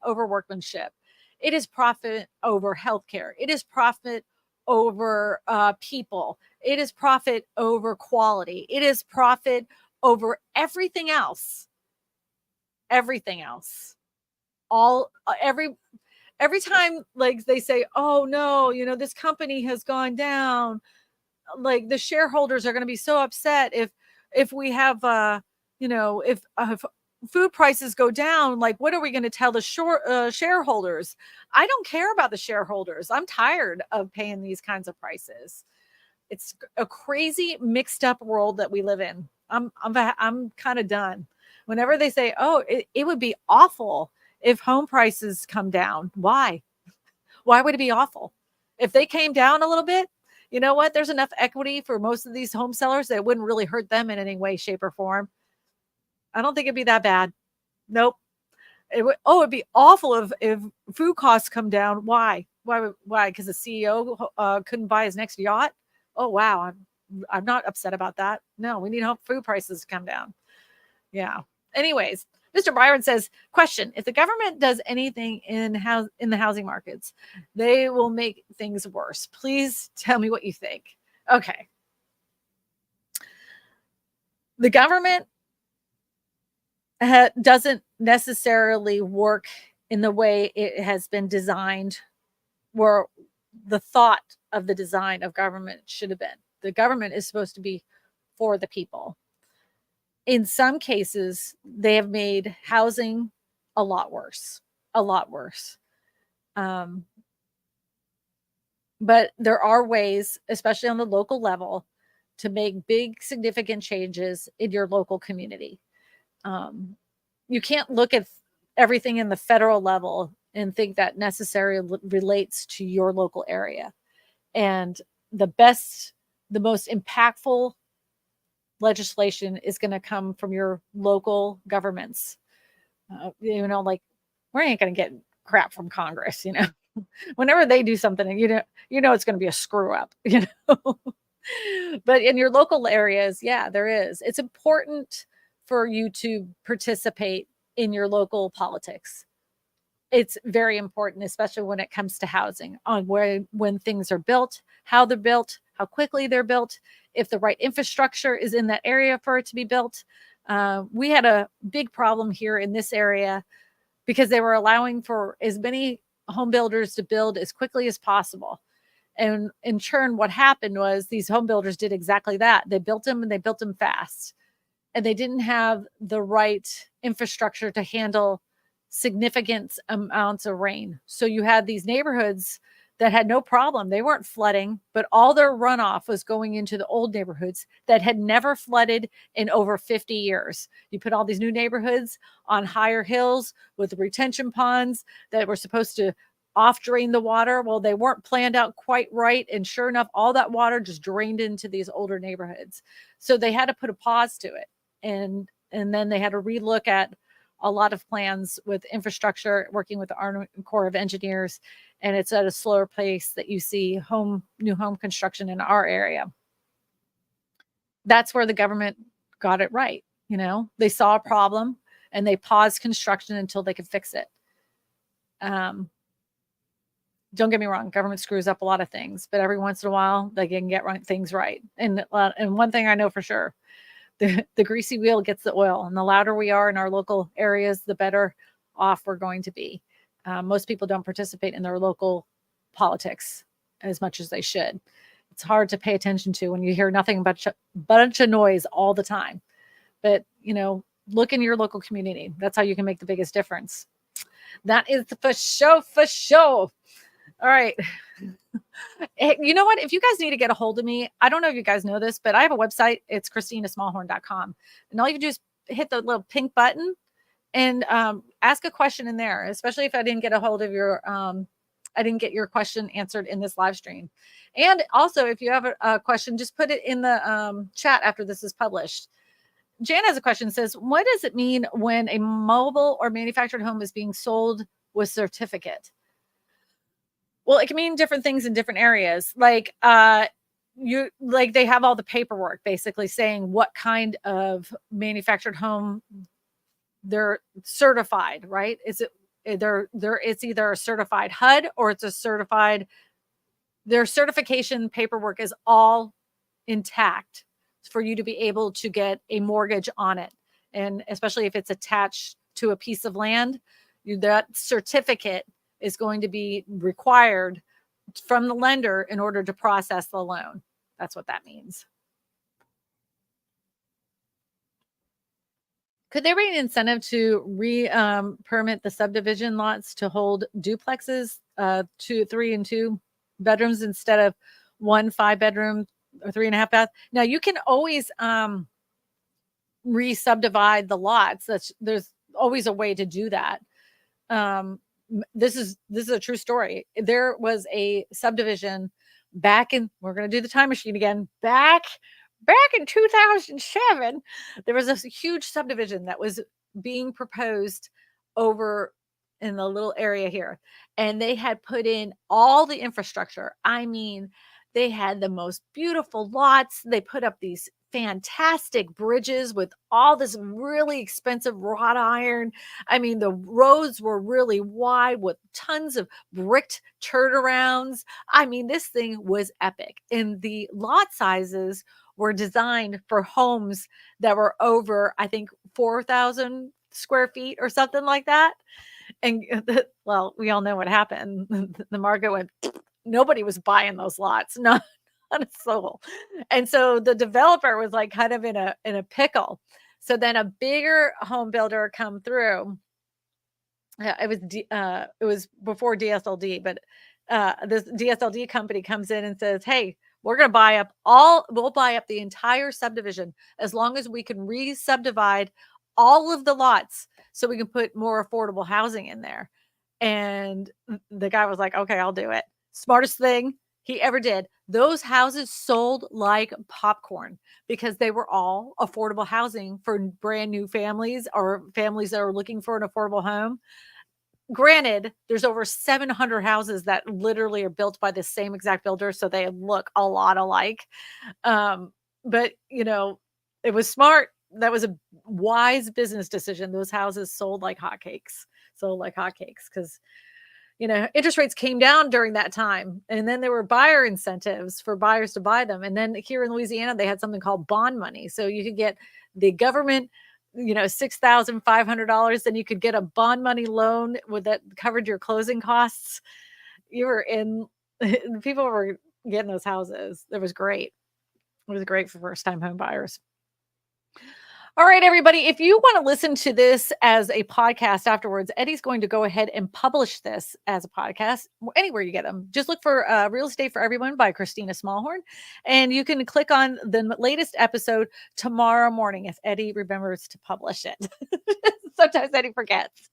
over workmanship. It is profit over healthcare. It is profit over people. It is profit over quality. It is profit over everything else. Everything else. All every time, like, they say, "Oh no, this company has gone down," like, the shareholders are going to be so upset if we have if food prices go down. Like, what are we going to tell the shareholders? I don't care about the shareholders. I'm tired of paying these kinds of prices. It's a crazy mixed up world that we live in. I'm kind of done. Whenever they say, "Oh, it would be awful if home prices come down." Why would it be awful? If they came down a little bit, you know what? There's enough equity for most of these home sellers that it wouldn't really hurt them in any way, shape, or form. I don't think it'd be that bad. Nope. It'd be awful if food costs come down. Why? Why? Because the CEO couldn't buy his next yacht. Oh wow, I'm not upset about that. No, we need food prices to come down. Yeah. Anyways, Mr. Byron says, question, if the government does anything in the housing markets, they will make things worse. Please tell me what you think. Okay. The government doesn't necessarily work in the way it has been designed, where the thought of the design of government should have been. The government is supposed to be for the people. In some cases, they have made housing a lot worse, a lot worse. But there are ways, especially on the local level, to make big, significant changes in your local community. Um, you can't look at everything in the federal level and think that necessarily relates to your local area. And the best, the most impactful legislation is going to come from your local governments. Like we ain't going to get crap from Congress. Whenever they do something, it's going to be a screw up. But in your local areas, yeah, there is. It's important for you to participate in your local politics. It's very important, especially when it comes to housing, on when things are built, how they're built, how quickly they're built, if the right infrastructure is in that area for it to be built. We had a big problem here in this area because they were allowing for as many home builders to build as quickly as possible. And in turn, what happened was these home builders did exactly that. They built them and they built them fast. And they didn't have the right infrastructure to handle significant amounts of rain. So you had these neighborhoods that had no problem. They weren't flooding, but all their runoff was going into the old neighborhoods that had never flooded in over 50 years. You put all these new neighborhoods on higher hills with retention ponds that were supposed to off drain the water. Well, they weren't planned out quite right. And sure enough, all that water just drained into these older neighborhoods. So they had to put a pause to it. And then they had to relook at a lot of plans with infrastructure, working with the Army Corps of Engineers, and it's at a slower pace that you see new home construction in our area. That's where the government got it right. They saw a problem and they paused construction until they could fix it. Don't get me wrong, government screws up a lot of things, but every once in a while they can get things right. And one thing I know for sure, the greasy wheel gets the oil, and the louder we are in our local areas, the better off we're going to be. Most people don't participate in their local politics as much as they should. It's hard to pay attention to when you hear nothing but bunch of noise all the time. But, look in your local community. That's how you can make the biggest difference. That is for sure. All right. You know what? If you guys need to get a hold of me, I don't know if you guys know this, but I have a website. It's KristinaSmallhorn.com. And all you can do is hit the little pink button and ask a question in there, especially if I didn't get a hold of I didn't get your question answered in this live stream. And also, if you have a question, just put it in the chat after this is published. Jan has a question, says, what does it mean when a mobile or manufactured home is being sold with certificate? Well, it can mean different things in different areas. Like they have all the paperwork basically saying what kind of manufactured home they're certified, right? It's either a certified HUD or it's a certified, their certification paperwork is all intact for you to be able to get a mortgage on it. And especially if it's attached to a piece of land, that certificate is going to be required from the lender in order to process the loan. That's what that means. Could there be an incentive to permit the subdivision lots to hold duplexes, 2, 3, and 2 bedrooms instead of 1 5-bedroom or 3.5 bath? Now you can always re-subdivide the lots. There's always a way to do that. This is a true story. There was a subdivision we're going to do the time machine again, back in 2007, there was a huge subdivision that was being proposed over in the little area here. And they had put in all the infrastructure. I mean, they had the most beautiful lots. They put up these fantastic bridges with all this really expensive wrought iron. I mean, the roads were really wide with tons of bricked turnarounds. I mean, this thing was epic. And the lot sizes were designed for homes that were over, I think, 4,000 square feet or something like that. And well, we all know what happened. The market went, nobody was buying those lots. Not a soul. And so the developer was like kind of in a pickle. So then a bigger home builder come through. It was before DSLD, but this DSLD company comes in and says, hey, We'll buy up the entire subdivision as long as we can re-subdivide all of the lots so we can put more affordable housing in there. And the guy was like, okay, I'll do it. Smartest thing he ever did. Those houses sold like popcorn because they were all affordable housing for brand new families or families that are looking for an affordable home. Granted, there's over 700 houses that literally are built by the same exact builder, so they look a lot alike. But it was smart. That was a wise business decision. Those houses sold like hotcakes. Because interest rates came down during that time, and then there were buyer incentives for buyers to buy them. And then here in Louisiana, they had something called bond money, so you could get the government $6,500, then you could get a bond money loan that covered your closing costs. You were in People were getting those houses. It was great. It was great for first time home buyers. All right, everybody, if you want to listen to this as a podcast afterwards, Eddie's going to go ahead and publish this as a podcast anywhere you get them. Just look for Real Estate for Everyone by Kristina Smallhorn, and you can click on the latest episode tomorrow morning if Eddie remembers to publish it. Sometimes Eddie forgets.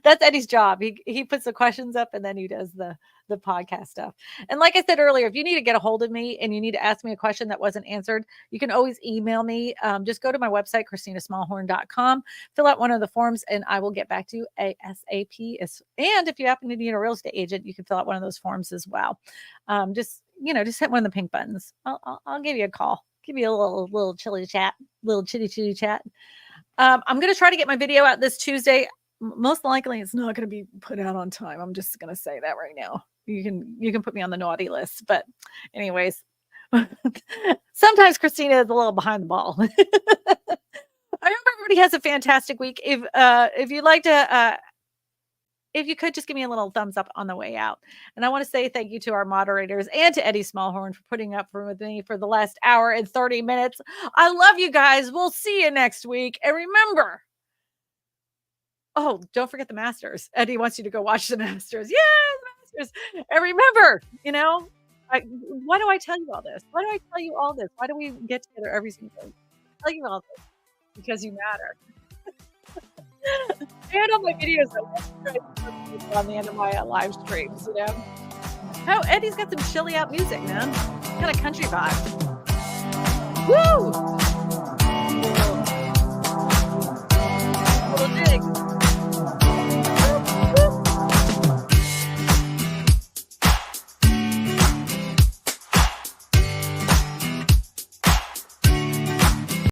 That's Eddie's job. He puts the questions up and then he does the podcast stuff. And like I said earlier, if you need to get a hold of me and you need to ask me a question that wasn't answered, you can always email me. Just go to my website, KristinaSmallhorn.com, fill out one of the forms, and I will get back to you ASAP. And if you happen to need a real estate agent, you can fill out one of those forms as well. Just hit one of the pink buttons. I'll give you a call. Give you a little chitty chat. I'm going to try to get my video out this Tuesday. Most likely it's not going to be put out on time. I'm just going to say that right now. You can put me on the naughty list, but anyways, sometimes Kristina is a little behind the ball. I hope everybody has a fantastic week. If you'd like to, if you could just give me a little thumbs up on the way out. And I want to say thank you to our moderators and to Eddie Smallhorn for putting up with me for the last hour and 30 minutes. I love you guys. We'll see you next week. And remember, oh, don't forget the Masters. Eddie wants you to go watch the Masters. Yeah, the Masters. And remember, why do I tell you all this? Why do I tell you all this? Why do we get together every single day? I tell you all this because you matter. And on my videos, on the end of my live streams, Oh, Eddie's got some chilly out music, man. Kind of country vibe. Woo!